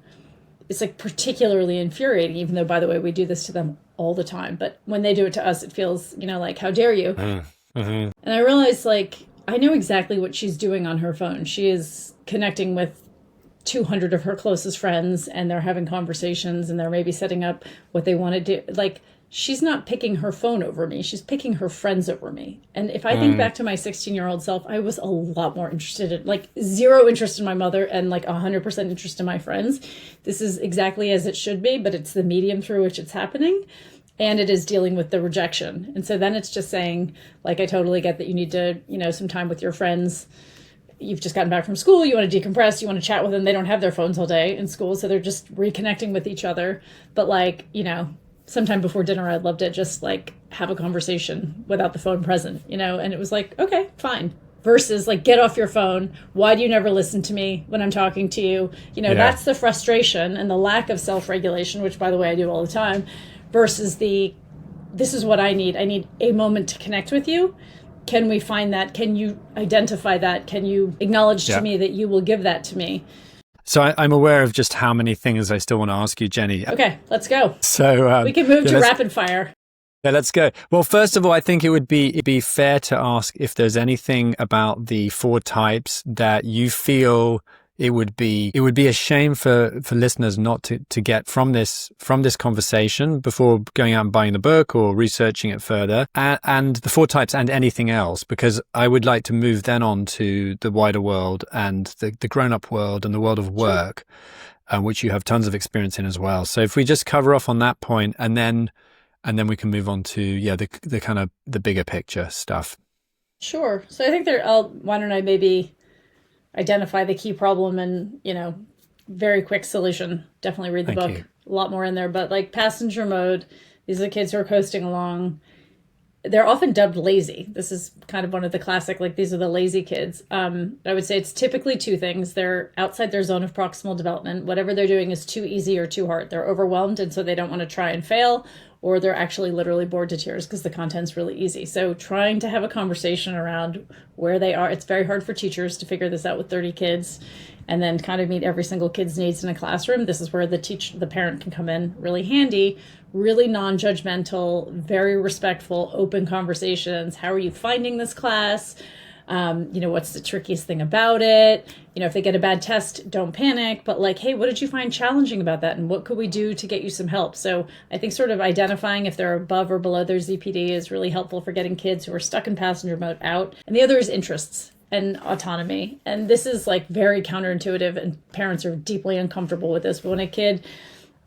it's like particularly infuriating, even though, by the way, we do this to them all the time. But when they do it to us, it feels, like, how dare you? And I realized, like, I know exactly what she's doing on her phone. She is connecting with 200 of her closest friends, and they're having conversations, and they're maybe setting up what they want to do. Like, she's not picking her phone over me. She's picking her friends over me. And if I think back to my 16-year-old self, I was a lot more interested in, like, zero interest in my mother and like 100% interest in my friends. This is exactly as it should be, but it's the medium through which it's happening. And it is dealing with the rejection. And so then it's just saying, like, I totally get that you need to, some time with your friends. You've just gotten back from school. You want to decompress. You want to chat with them. They don't have their phones all day in school. So they're just reconnecting with each other. But, like, sometime before dinner, I'd love to just, like, have a conversation without the phone present, and it was like, okay, fine. Versus, like, get off your phone. Why do you never listen to me when I'm talking to you? That's the frustration and the lack of self-regulation, which, by the way, I do all the time, versus this is what I need. I need a moment to connect with you. Can we find that? Can you identify that? Can you acknowledge to me that you will give that to me? So I'm aware of just how many things I still want to ask you, Jenny. Okay, let's go. So we can move to rapid fire. Yeah, let's go. Well, first of all, I think it'd be fair to ask if there's anything about the 4 types that you feel it would be a shame for listeners not to get from this conversation before going out and buying the book or researching it further, and the 4 types and anything else, because I would like to move then on to the wider world and the grown-up world and the world of work, which you have tons of experience in as well. So if we just cover off on that point, and then we can move on to the kind of the bigger picture stuff. Sure. So I think why don't I maybe identify the key problem and, very quick solution. Definitely read the book. A lot more in there. But, like, passenger mode, these are the kids who are coasting along. They're often dubbed lazy. This is kind of one of the classic, like, these are the lazy kids. I would say it's typically 2 things. They're outside their zone of proximal development. Whatever they're doing is too easy or too hard. They're overwhelmed, and so they don't want to try and fail, or they're actually literally bored to tears because the content's really easy. So trying to have a conversation around where they are. It's very hard for teachers to figure this out with 30 kids and then kind of meet every single kid's needs in a classroom. This is where the parent can come in really handy, really non-judgmental, very respectful, open conversations. How are you finding this class? What's the trickiest thing about it? If they get a bad test, don't panic, but, like, hey, what did you find challenging about that? And what could we do to get you some help? So I think sort of identifying if they're above or below their ZPD is really helpful for getting kids who are stuck in passenger mode out. And the other is interests and autonomy. And this is, like, very counterintuitive, and parents are deeply uncomfortable with this. But when a kid,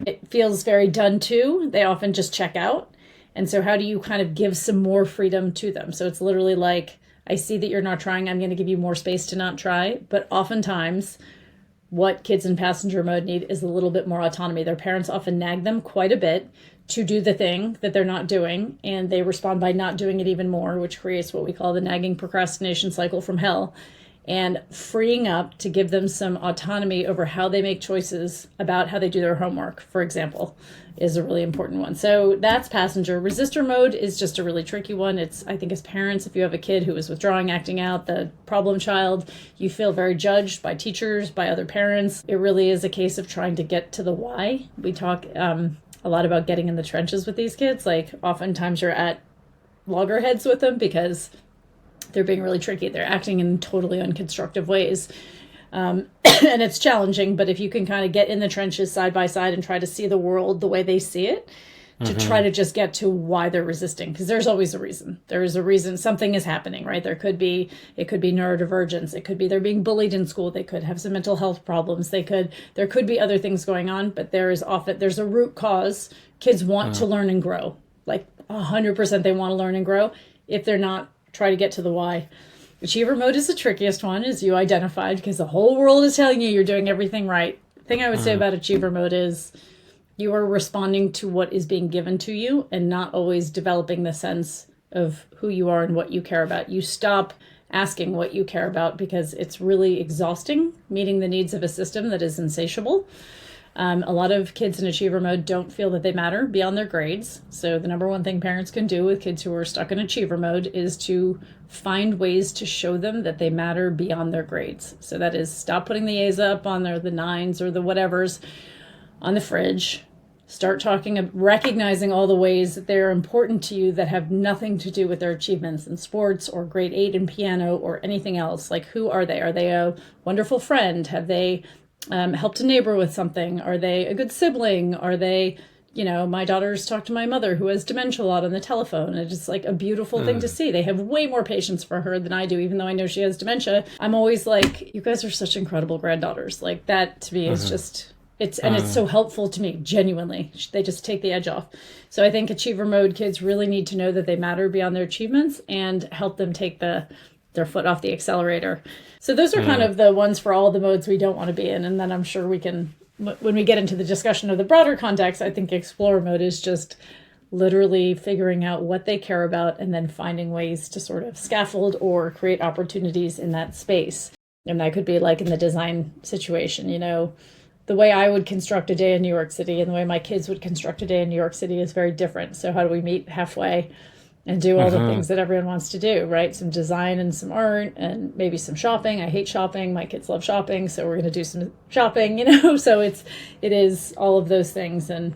it feels very done to, they often just check out. And so how do you kind of give some more freedom to them? So it's literally like, I see that you're not trying. I'm going to give you more space to not try. But oftentimes, what kids in passenger mode need is a little bit more autonomy. Their parents often nag them quite a bit to do the thing that they're not doing, and they respond by not doing it even more, which creates what we call the nagging procrastination cycle from hell. And freeing up to give them some autonomy over how they make choices about how they do their homework, for example, is a really important one. So that's passenger. Resistor mode is just a really tricky one. I think as parents, if you have a kid who is withdrawing, acting out, the problem child, you feel very judged by teachers, by other parents. It really is a case of trying to get to the why. We talk a lot about getting in the trenches with these kids. Like, oftentimes you're at loggerheads with them because they're being really tricky. They're acting in totally unconstructive ways. And it's challenging, but if you can kind of get in the trenches side by side and try to see the world the way they see it, to try to just get to why they're resisting, because there's always a reason. There is a reason something is happening, right? It could be neurodivergence. It could be they're being bullied in school. They could have some mental health problems. There could be other things going on, but there's a root cause. Kids want to learn and grow. Like 100% they want to learn and grow. If they're not, try to get to the why. Achiever mode is the trickiest one, as you identified, because the whole world is telling you you're doing everything right. The thing I would say about achiever mode is you are responding to what is being given to you and not always developing the sense of who you are and what you care about. You stop asking what you care about because it's really exhausting meeting the needs of a system that is insatiable. A lot of kids in achiever mode don't feel that they matter beyond their grades. So the number one thing parents can do with kids who are stuck in achiever mode is to find ways to show them that they matter beyond their grades. So that is stop putting the A's up on the nines or the whatevers on the fridge. Start talking, recognizing all the ways that they're important to you that have nothing to do with their achievements in sports or grade 8 in piano or anything else. Like, who are they? Are they a wonderful friend? Have they helped a neighbor with something? Are they a good sibling? Are they, my daughters talk to my mother who has dementia a lot on the telephone. It's just like a beautiful thing to see. They have way more patience for her than I do, even though I know she has dementia. I'm always like, you guys are such incredible granddaughters. Like, that to me is just... It's so helpful to me, genuinely. They just take the edge off. So I think achiever mode kids really need to know that they matter beyond their achievements and help them take their foot off the accelerator. So those are kind of the ones for all the modes we don't want to be in. And then I'm sure we can, when we get into the discussion of the broader context, I think explorer mode is just literally figuring out what they care about and then finding ways to sort of scaffold or create opportunities in that space. And that could be like in the design situation, the way I would construct a day in New York City and the way my kids would construct a day in New York City is very different. So how do we meet halfway and do all the things that everyone wants to do, right? Some design and some art and maybe some shopping. I hate shopping. My kids love shopping. So we're going to do some shopping, So it is all of those things. And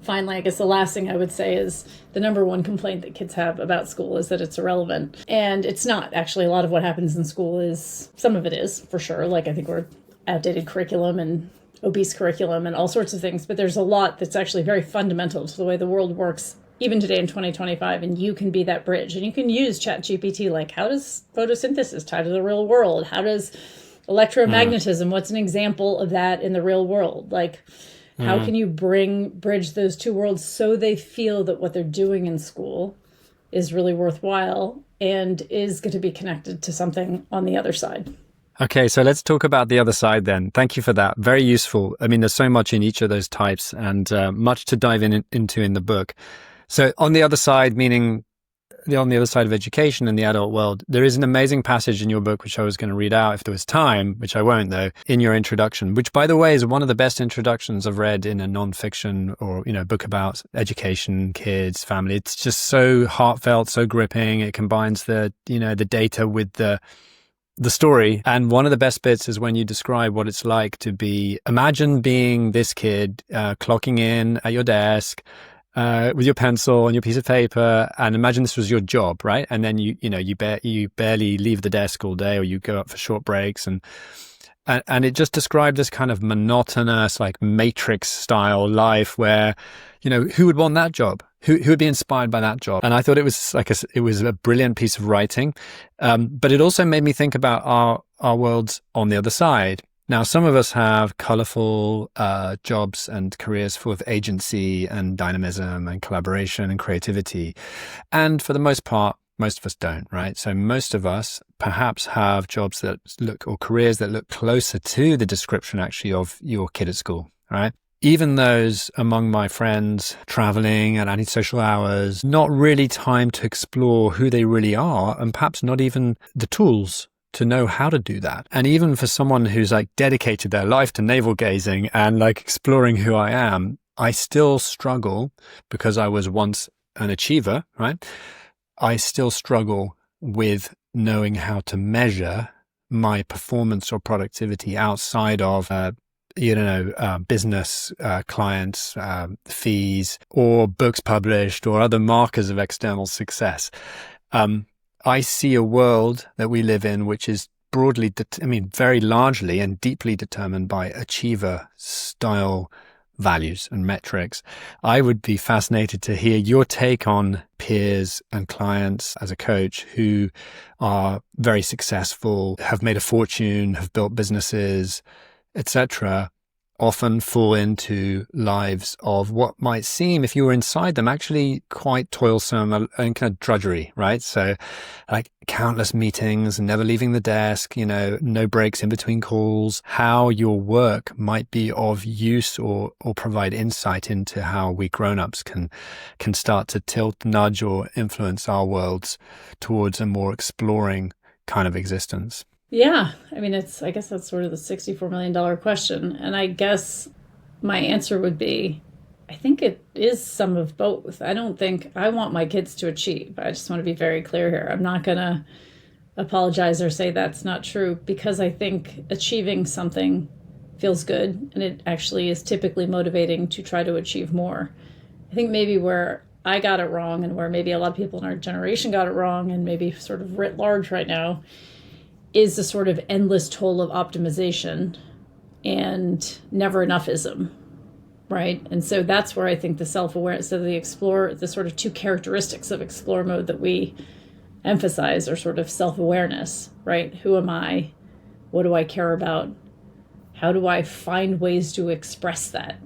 finally, I guess the last thing I would say is the number one complaint that kids have about school is that it's irrelevant. And it's not. Actually, a lot of what happens in school is, some of it is for sure. Like, I think we're outdated curriculum and obese curriculum and all sorts of things, but there's a lot that's actually very fundamental to the way the world works even today in 2025, and you can be that bridge. And you can use ChatGPT, like, how does photosynthesis tie to the real world? How does electromagnetism, what's an example of that in the real world? Like, how can you bridge those two worlds so they feel that what they're doing in school is really worthwhile and is going to be connected to something on the other side? Okay, so let's talk about the other side then. Thank you for that. Very useful. I mean, there's so much in each of those types and much to dive into in the book. So on the other side, meaning on the other side of education in the adult world, there is an amazing passage in your book, which I was going to read out if there was time, which I won't though, in your introduction, which by the way is one of the best introductions I've read in a nonfiction or, book about education, kids, family. It's just so heartfelt, so gripping. It combines the data with the story. And one of the best bits is when you describe what it's like to imagine being this kid, clocking in at your desk, with your pencil and your piece of paper, and imagine this was your job, right? And then you barely leave the desk all day, or you go up for short breaks, and it just described this kind of monotonous, like Matrix style life where, who would want that job? Who would be inspired by that job? And I thought it was a brilliant piece of writing. But it also made me think about our worlds on the other side. Now, some of us have colorful jobs and careers full of agency and dynamism and collaboration and creativity. And for the most part, most of us don't, right? So most of us perhaps have jobs or careers that look closer to the description actually of your kid at school, right? Even those among my friends traveling at antisocial hours, not really time to explore who they really are, and perhaps not even the tools to know how to do that. And even for someone who's like dedicated their life to navel gazing and like exploring who I am, I still struggle because I was once an achiever, right? I still struggle with knowing how to measure my performance or productivity outside of business clients, fees, or books published, or other markers of external success. I see a world that we live in which is very largely and deeply determined by achiever style values and metrics. I would be fascinated to hear your take on peers and clients as a coach who are very successful, have made a fortune, have built businesses, etc., often fall into lives of what might seem, if you were inside them, actually quite toilsome and kind of drudgery, right? So like countless meetings and never leaving the desk, no breaks in between calls. How your work might be of use or provide insight into how we grown-ups can start to tilt, nudge, or influence our worlds towards a more exploring kind of existence. Yeah, I guess that's sort of the $64 million question. And I guess my answer would be, I think it is some of both. I don't think I want my kids to achieve. I just want to be very clear here. I'm not going to apologize or say that's not true, because I think achieving something feels good, and it actually is typically motivating to try to achieve more. I think maybe where I got it wrong, and where maybe a lot of people in our generation got it wrong, and maybe sort of writ large right now, is the sort of endless toll of optimization and never enoughism, right? And so that's where I think the self-awareness of the sort of two characteristics of explore mode that we emphasize are sort of self-awareness, right? Who am I? What do I care about? How do I find ways to express that,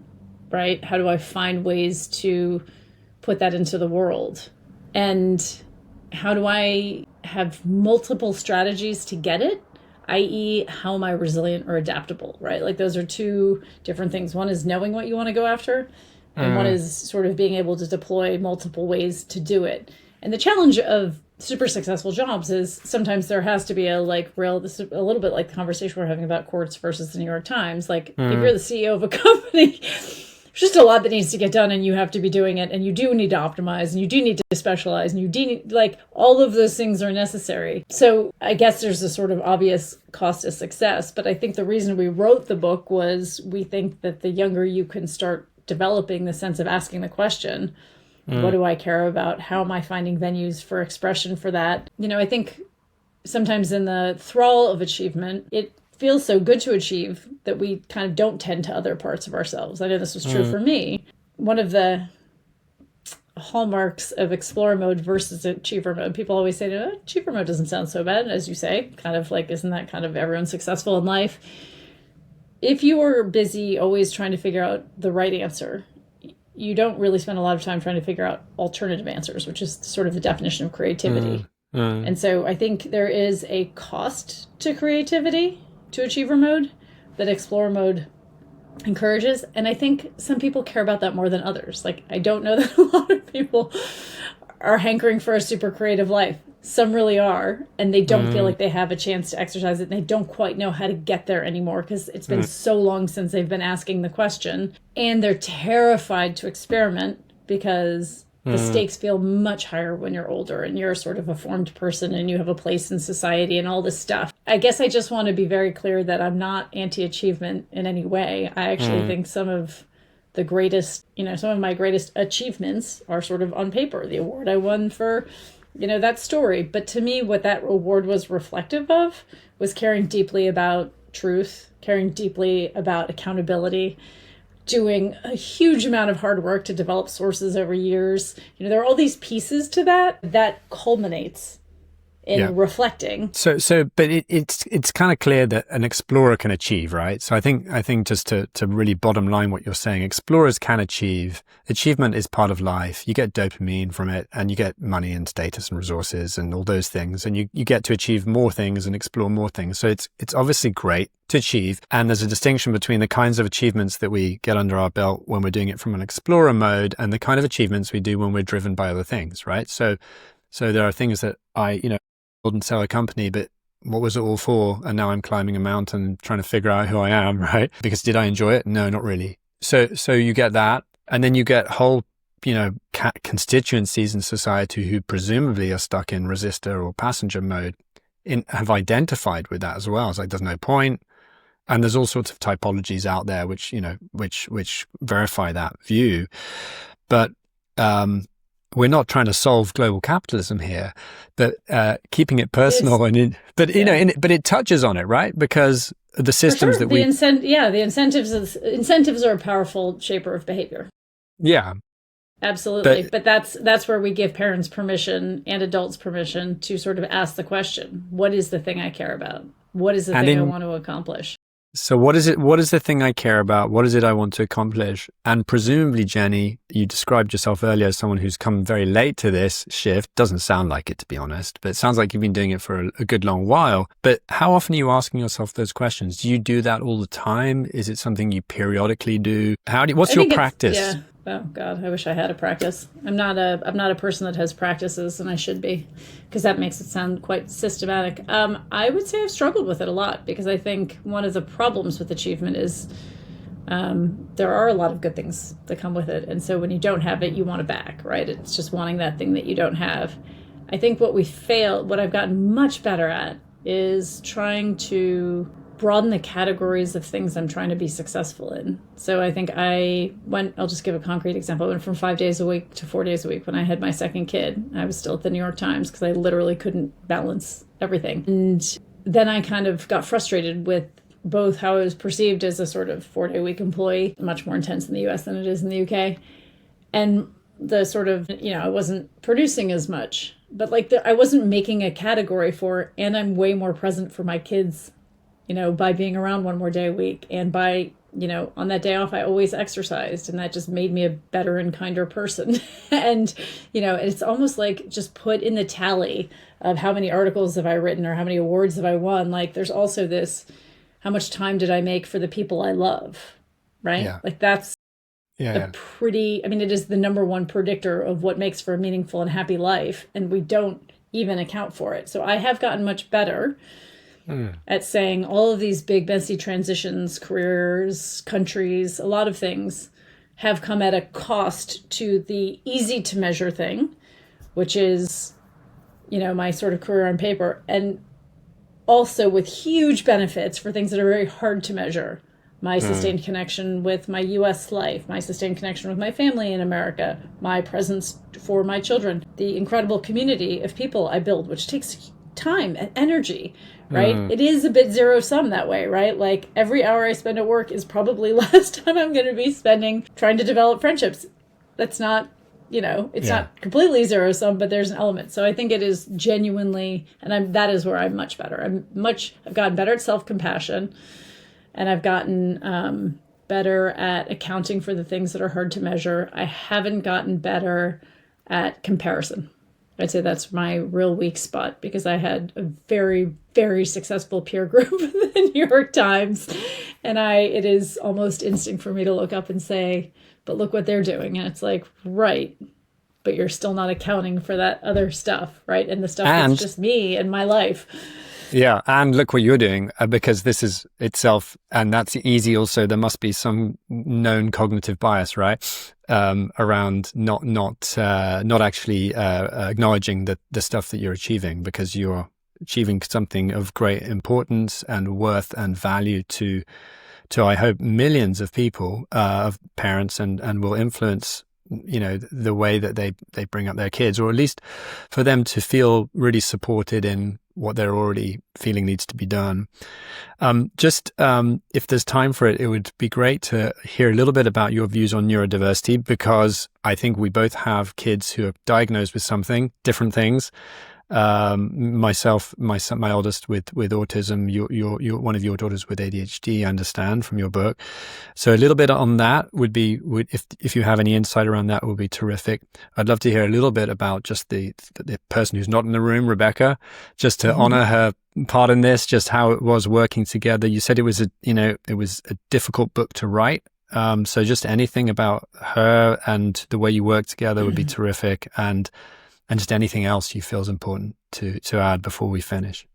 right? How do I find ways to put that into the world? And how do I have multiple strategies to get it? i.e., how am I resilient or adaptable, right? Like those are two different things. One is knowing what you want to go after, and one is sort of being able to deploy multiple ways to do it. And the challenge of super successful jobs is sometimes there has to be this is a little bit like the conversation we're having about Quartz versus the New York Times. Like if you're the CEO of a company, there's just a lot that needs to get done, and you have to be doing it, and you do need to optimize, and you do need to specialize, and you do need, all of those things are necessary. So I guess there's a sort of obvious cost of success, but I think the reason we wrote the book was we think that the younger you can start developing the sense of asking the question, what do I care about? How am I finding venues for expression for that? I think sometimes in the thrall of achievement, it feels so good to achieve that we kind of don't tend to other parts of ourselves. I know this was true for me. One of the hallmarks of explorer mode versus achiever mode, people always say, achiever mode doesn't sound so bad, as you say, kind of like, isn't that kind of everyone successful in life? If you are busy always trying to figure out the right answer, you don't really spend a lot of time trying to figure out alternative answers, which is sort of the definition of creativity. And so I think there is a cost to creativity, to achiever mode, that explorer mode encourages. And I think some people care about that more than others. Like, I don't know that a lot of people are hankering for a super creative life. Some really are, and they don't feel like they have a chance to exercise it, and they don't quite know how to get there anymore because it's been so long since they've been asking the question, and they're terrified to experiment because the stakes feel much higher when you're older and you're sort of a formed person and you have a place in society and all this stuff. I guess I just want to be very clear that I'm not anti-achievement in any way. I actually think some of my greatest achievements are sort of on paper. The award I won for that story. But to me, what that award was reflective of was caring deeply about truth, caring deeply about accountability, doing a huge amount of hard work to develop sources over years. There are all these pieces to that culminates in reflecting. But it's kind of clear that an explorer can achieve, right? So I think just to really bottom line what you're saying, explorers can achieve. Achievement is part of life. You get dopamine from it, and you get money and status and resources and all those things, and you get to achieve more things and explore more things. So it's obviously great to achieve, and there's a distinction between the kinds of achievements that we get under our belt when we're doing it from an explorer mode and the kind of achievements we do when we're driven by other things, right? So there are things that I and sell a company, but what was it all for? And now I'm climbing a mountain trying to figure out who I am, right? Because did I enjoy it? No, not really. So you get that, and then you get whole constituencies in society who presumably are stuck in resistor or passenger mode have identified with that as well. It's like there's no point, and there's all sorts of typologies out there which verify that view, but we're not trying to solve global capitalism here, but keeping it personal but it touches on it, right? Because the systems that the incentives are a powerful shaper of behavior. Yeah, absolutely. But that's where we give parents permission and adults permission to sort of ask the question: what is the thing I care about? What is the thing I want to accomplish? So what is it? What is the thing I care about? What is it I want to accomplish? And presumably, Jenny, you described yourself earlier as someone who's come very late to this shift. Doesn't sound like it, to be honest, but it sounds like you've been doing it for a good long while. But how often are you asking yourself those questions? Do you do that all the time? Is it something you periodically do? What's your practice? Yeah. Oh God, I wish I had a practice. I'm not a person that has practices, and I should be, because that makes it sound quite systematic. I would say I've struggled with it a lot, because I think one of the problems with achievement is there are a lot of good things that come with it, and so when you don't have it, you want it back, right? It's just wanting that thing that you don't have. I think what I've gotten much better at is trying to broaden the categories of things I'm trying to be successful in. So I think I'll just give a concrete example. I went from 5 days a week to 4 days a week when I had my second kid. I was still at the New York Times because I literally couldn't balance everything. And then I kind of got frustrated with both how I was perceived as a sort of 4-day-a-week employee, much more intense in the US than it is in the UK. And the sort of, I wasn't producing as much, but I wasn't making a category for, and I'm way more present for my kids, by being around 1 more day a week. And by, on that day off, I always exercised, and that just made me a better and kinder person. And, it's almost like just put in the tally of how many articles have I written or how many awards have I won. There's also this, how much time did I make for the people I love, right? Yeah. That's pretty, it is the number one predictor of what makes for a meaningful and happy life. And we don't even account for it. So I have gotten much better at saying all of these big, messy transitions, careers, countries, a lot of things have come at a cost to the easy to measure thing, which is, my sort of career on paper. And also with huge benefits for things that are very hard to measure. My sustained connection with my U.S. life, my sustained connection with my family in America, my presence for my children, the incredible community of people I build, which takes time and energy, right? It is a bit zero-sum that way, right? Every hour I spend at work is probably less time I'm going to be spending trying to develop friendships. That's not, it's not completely zero-sum, but there's an element. So I think it is genuinely, and that is where I'm much better. I've gotten better at self-compassion. And I've gotten better at accounting for the things that are hard to measure. I haven't gotten better at comparison. I'd say that's my real weak spot, because I had a very, very successful peer group in the New York Times. And it is almost instinct for me to look up and say, but look what they're doing. And it's right, but you're still not accounting for that other stuff, right? And the stuff that's just me and my life. Yeah, and look what you're doing, because this is itself, and that's easy also. There must be some known cognitive bias, right, around not actually acknowledging the stuff that you're achieving, because you're achieving something of great importance and worth and value to I hope millions of people, of parents, and will influence the way that they bring up their kids, or at least for them to feel really supported in what they're already feeling needs to be done. If there's time for it, it would be great to hear a little bit about your views on neurodiversity, because I think we both have kids who are diagnosed with something, different things. Myself, my son, my oldest with autism, your one of your daughters with ADHD, I understand from your book. So a little bit on that would if you have any insight around that, would be terrific. I'd love to hear a little bit about just the person who's not in the room, Rebecca, just to honor her part in this, just how it was working together. You said it was a difficult book to write. So just anything about her and the way you work together would be terrific. And just anything else you feel is important to add before we finish.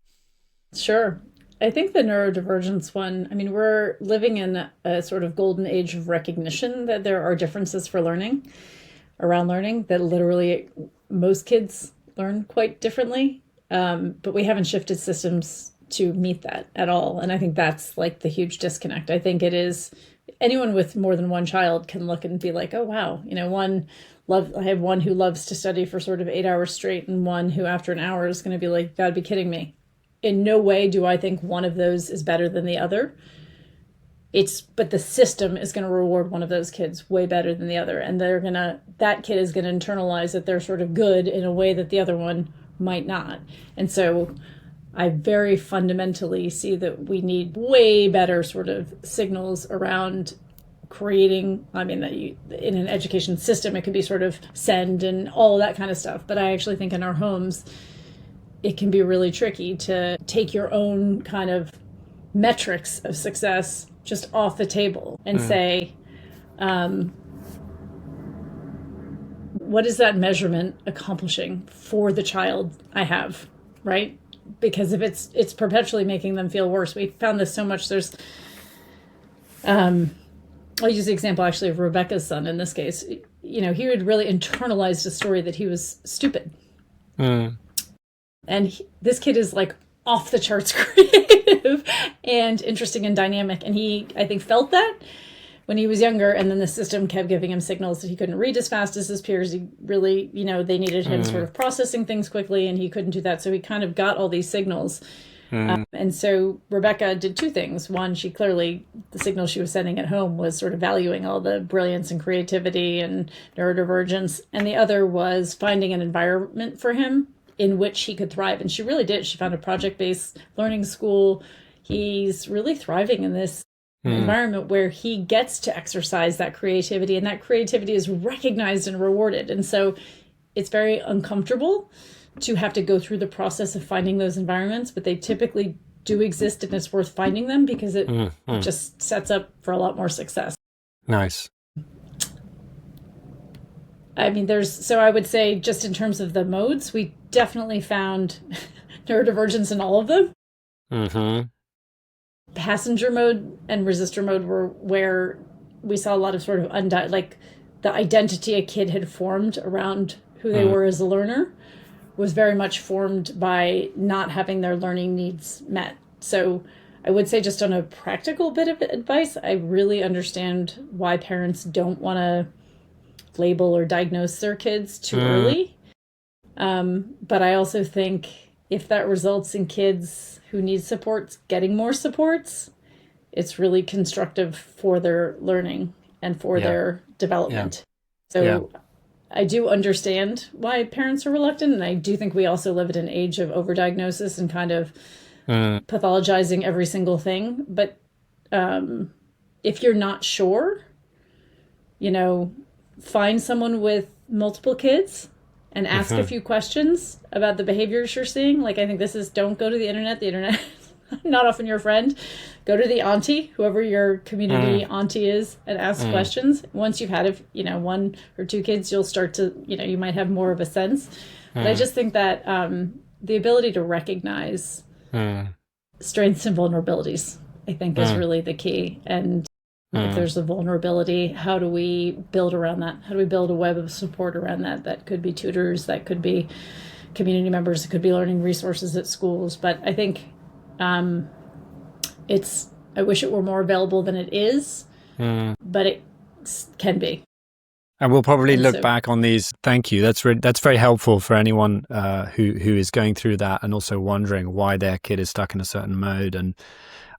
Sure. I think the neurodivergence one, we're living in a sort of golden age of recognition that there are differences around learning, that literally most kids learn quite differently. But we haven't shifted systems to meet that at all. And I think that's the huge disconnect. I think it is, anyone with more than one child can look and be like, oh, wow, I have one who loves to study for sort of 8 hours straight, and one who after an hour is going to be like, gotta be kidding me. In no way do I think one of those is better than the other. But the system is going to reward one of those kids way better than the other. And that kid is going to internalize that they're sort of good in a way that the other one might not. And so I very fundamentally see that we need way better sort of signals around creating, in an education system, it could be sort of send and all that kind of stuff. But I actually think in our homes, it can be really tricky to take your own kind of metrics of success just off the table and say, what is that measurement accomplishing for the child I have, right? Because if it's perpetually making them feel worse. We found this so much. There's, I'll use the example actually of Rebecca's son in this case. He had really internalized a story that he was stupid. And this kid is off the charts creative. creative and interesting and dynamic. And he, I think, felt that when he was younger, and then the system kept giving him signals that he couldn't read as fast as his peers. He really, they needed him sort of processing things quickly, and he couldn't do that. So he kind of got all these signals. And so Rebecca did two things. One, the signal she was sending at home was sort of valuing all the brilliance and creativity and neurodivergence. And the other was finding an environment for him in which he could thrive. And she really did. She found a project-based learning school. He's really thriving in this environment where he gets to exercise that creativity, and that creativity is recognized and rewarded. And so it's very uncomfortable to have to go through the process of finding those environments, but they typically do exist, and it's worth finding them because it just sets up for a lot more success. Nice. I mean, so I would say just in terms of the modes, we definitely found neurodivergence in all of them. Mm-hmm. Passenger mode and resistor mode were where we saw a lot of sort of like the identity a kid had formed around who they were as a learner was very much formed by not having their learning needs met. So I would say, just on a practical bit of advice, I really understand why parents don't want to label or diagnose their kids too early. But I also think if that results in kids who need supports getting more supports, it's really constructive for their learning and for their development. So I do understand why parents are reluctant, and I do think we also live in an age of overdiagnosis and kind of pathologizing every single thing. But if you're not sure, find someone with multiple kids and ask a few questions about the behaviors you're seeing. Like, I think don't go to the internet. The internet not often your friend. Go to the auntie, whoever your community auntie is, and ask questions. Once you've had one or two kids, you'll start to, you might have more of a sense. But I just think that the ability to recognize strengths and vulnerabilities, I think, is really the key. And if there's a vulnerability, how do we build around that? How do we build a web of support around that? That could be tutors, that could be community members, it could be learning resources at schools. But I think I wish it were more available than it is, but it can be. And we'll probably look back on these. Thank you. That's very helpful for anyone who is going through that and also wondering why their kid is stuck in a certain mode. And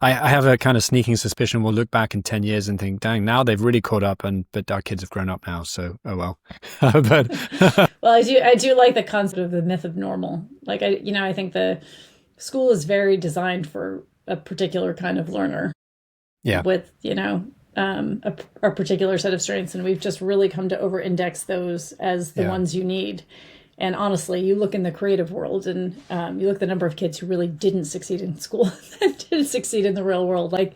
I have a kind of sneaking suspicion we'll look back in 10 years and think, dang, now they've really caught up, but our kids have grown up now, so oh well. But well, I do like the concept of the myth of normal. Like, I think the school is very designed for a particular kind of learner. Yeah. With, a particular set of strengths, and we've just really come to over-index those as the ones you need. And honestly, you look in the creative world, and you look at the number of kids who really didn't succeed in school and didn't succeed in the real world. Like,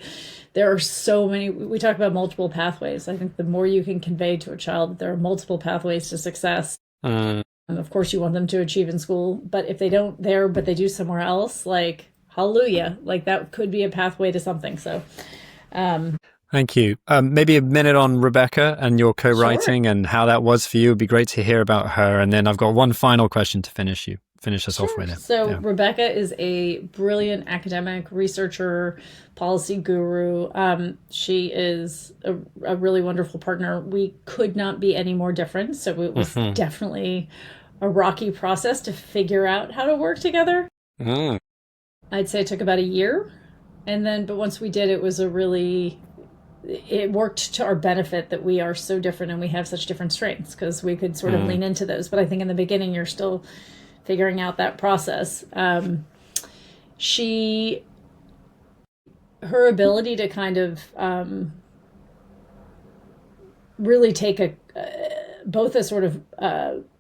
there are so many. We talk about multiple pathways. I think the more you can convey to a child that there are multiple pathways to success. Of course, you want them to achieve in school, but if they don't there, but they do somewhere else, like, hallelujah, like that could be a pathway to something. So, thank you. Maybe a minute on Rebecca and your co-writing and how that was for you. It'd be great to hear about her. And then I've got one final question to finish us off with. So Rebecca is a brilliant academic researcher, policy guru. She is a really wonderful partner. We could not be any more different. So it was definitely a rocky process to figure out how to work together. I'd say it took about a year. But once we did, it worked to our benefit that we are so different and we have such different strengths, because we could sort of lean into those. But I think in the beginning, you're still figuring out that process. Her ability to kind of really take both a sort of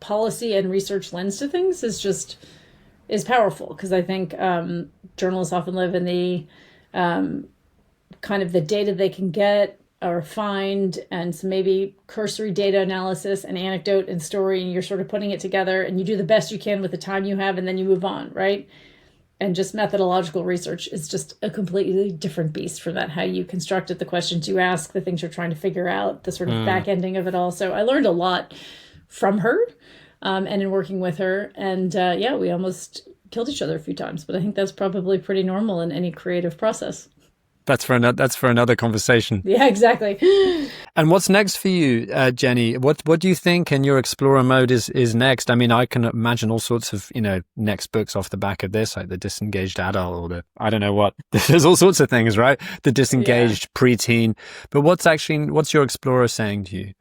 policy and research lens to things is powerful, because I think journalists often live in the kind of the data they can get or find, and some maybe cursory data analysis and anecdote and story, and you're sort of putting it together and you do the best you can with the time you have, and then you move on, right? And just methodological research is just a completely different beast for that. How you constructed the questions you ask, the things you're trying to figure out, the sort of back ending of it all. So I learned a lot from her and in working with her. And we almost killed each other a few times, but I think that's probably pretty normal in any creative process. That's for another conversation. Yeah, exactly. And what's next for you, Jenny? What do you think in your explorer mode is next? I mean, I can imagine all sorts of, next books off the back of this, like the disengaged adult or the, I don't know what, there's all sorts of things, right? The disengaged preteen. But what's your explorer saying to you?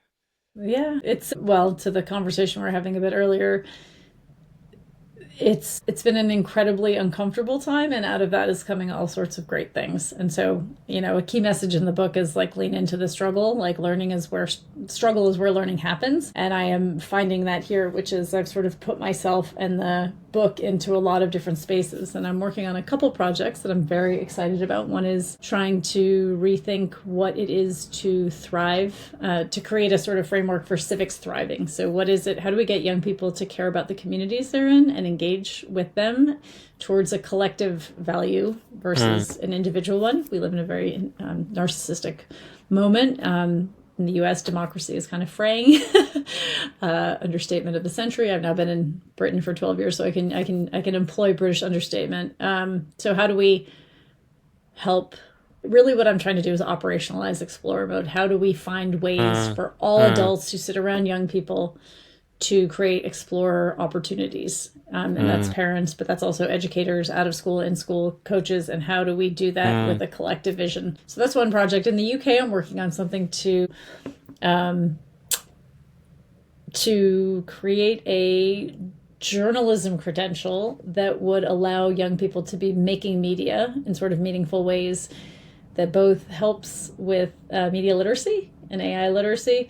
Yeah, to the conversation we were having a bit earlier, it's been an incredibly uncomfortable time, and out of that is coming all sorts of great things. And so, a key message in the book is like lean into the struggle, like struggle is where learning happens. And I am finding that here, which is I've sort of put myself and the book into a lot of different spaces. And I'm working on a couple projects that I'm very excited about. One is trying to rethink what it is to thrive, to create a sort of framework for civics thriving. So what is it? How do we get young people to care about the communities they're in and engage with them towards a collective value versus an individual one? We live in a very narcissistic moment. In the U.S., democracy is kind of fraying. Understatement of the century. I've now been in Britain for 12 years, so I can employ British understatement. So how do we help? Really, what I'm trying to do is operationalize explorer mode. How do we find ways for all adults who sit around young people to create explorer opportunities? And that's parents, but that's also educators, out of school, in school, coaches. And how do we do that with a collective vision? So that's one project. In the UK, I'm working on something to create a journalism credential that would allow young people to be making media in sort of meaningful ways that both helps with media literacy and AI literacy,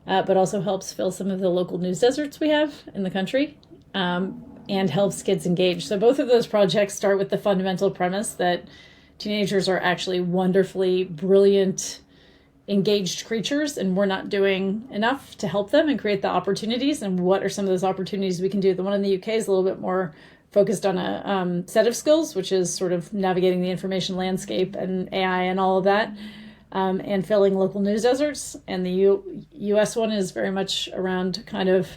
but also helps fill some of the local news deserts we have in the country, and helps kids engage. So both of those projects start with the fundamental premise that teenagers are actually wonderfully brilliant, engaged creatures, and we're not doing enough to help them and create the opportunities. And what are some of those opportunities we can do? The one in the UK is a little bit more focused on a set of skills, which is sort of navigating the information landscape and AI and all of that. And filling local news deserts. And the U.S. one is very much around kind of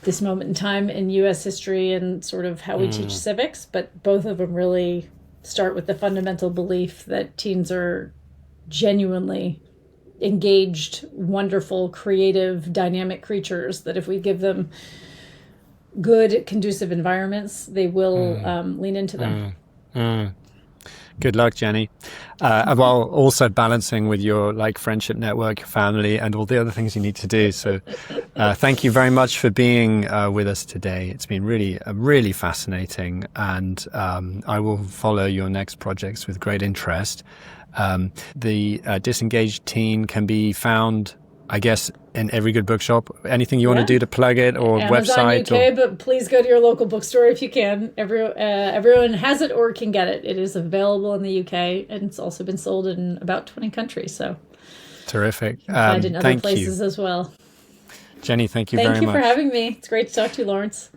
this moment in time in U.S. history and sort of how we teach civics. But both of them really start with the fundamental belief that teens are genuinely engaged, wonderful, creative, dynamic creatures, that if we give them good, conducive environments, they will lean into them. Good luck, Jenny. While also balancing with your friendship network, your family, and all the other things you need to do. So thank you very much for being with us today. It's been really fascinating, and I will follow your next projects with great interest. The Disengaged Teen can be found, I guess, in every good bookshop. Anything you want to do to plug it, or Amazon website? UK, but please go to your local bookstore if you can. Everyone has it or can get it. It is available in the UK, and it's also been sold in about 20 countries. So terrific. Find in other places as well. Jenny, thank you very much. Thank you for having me. It's great to talk to you, Lawrence.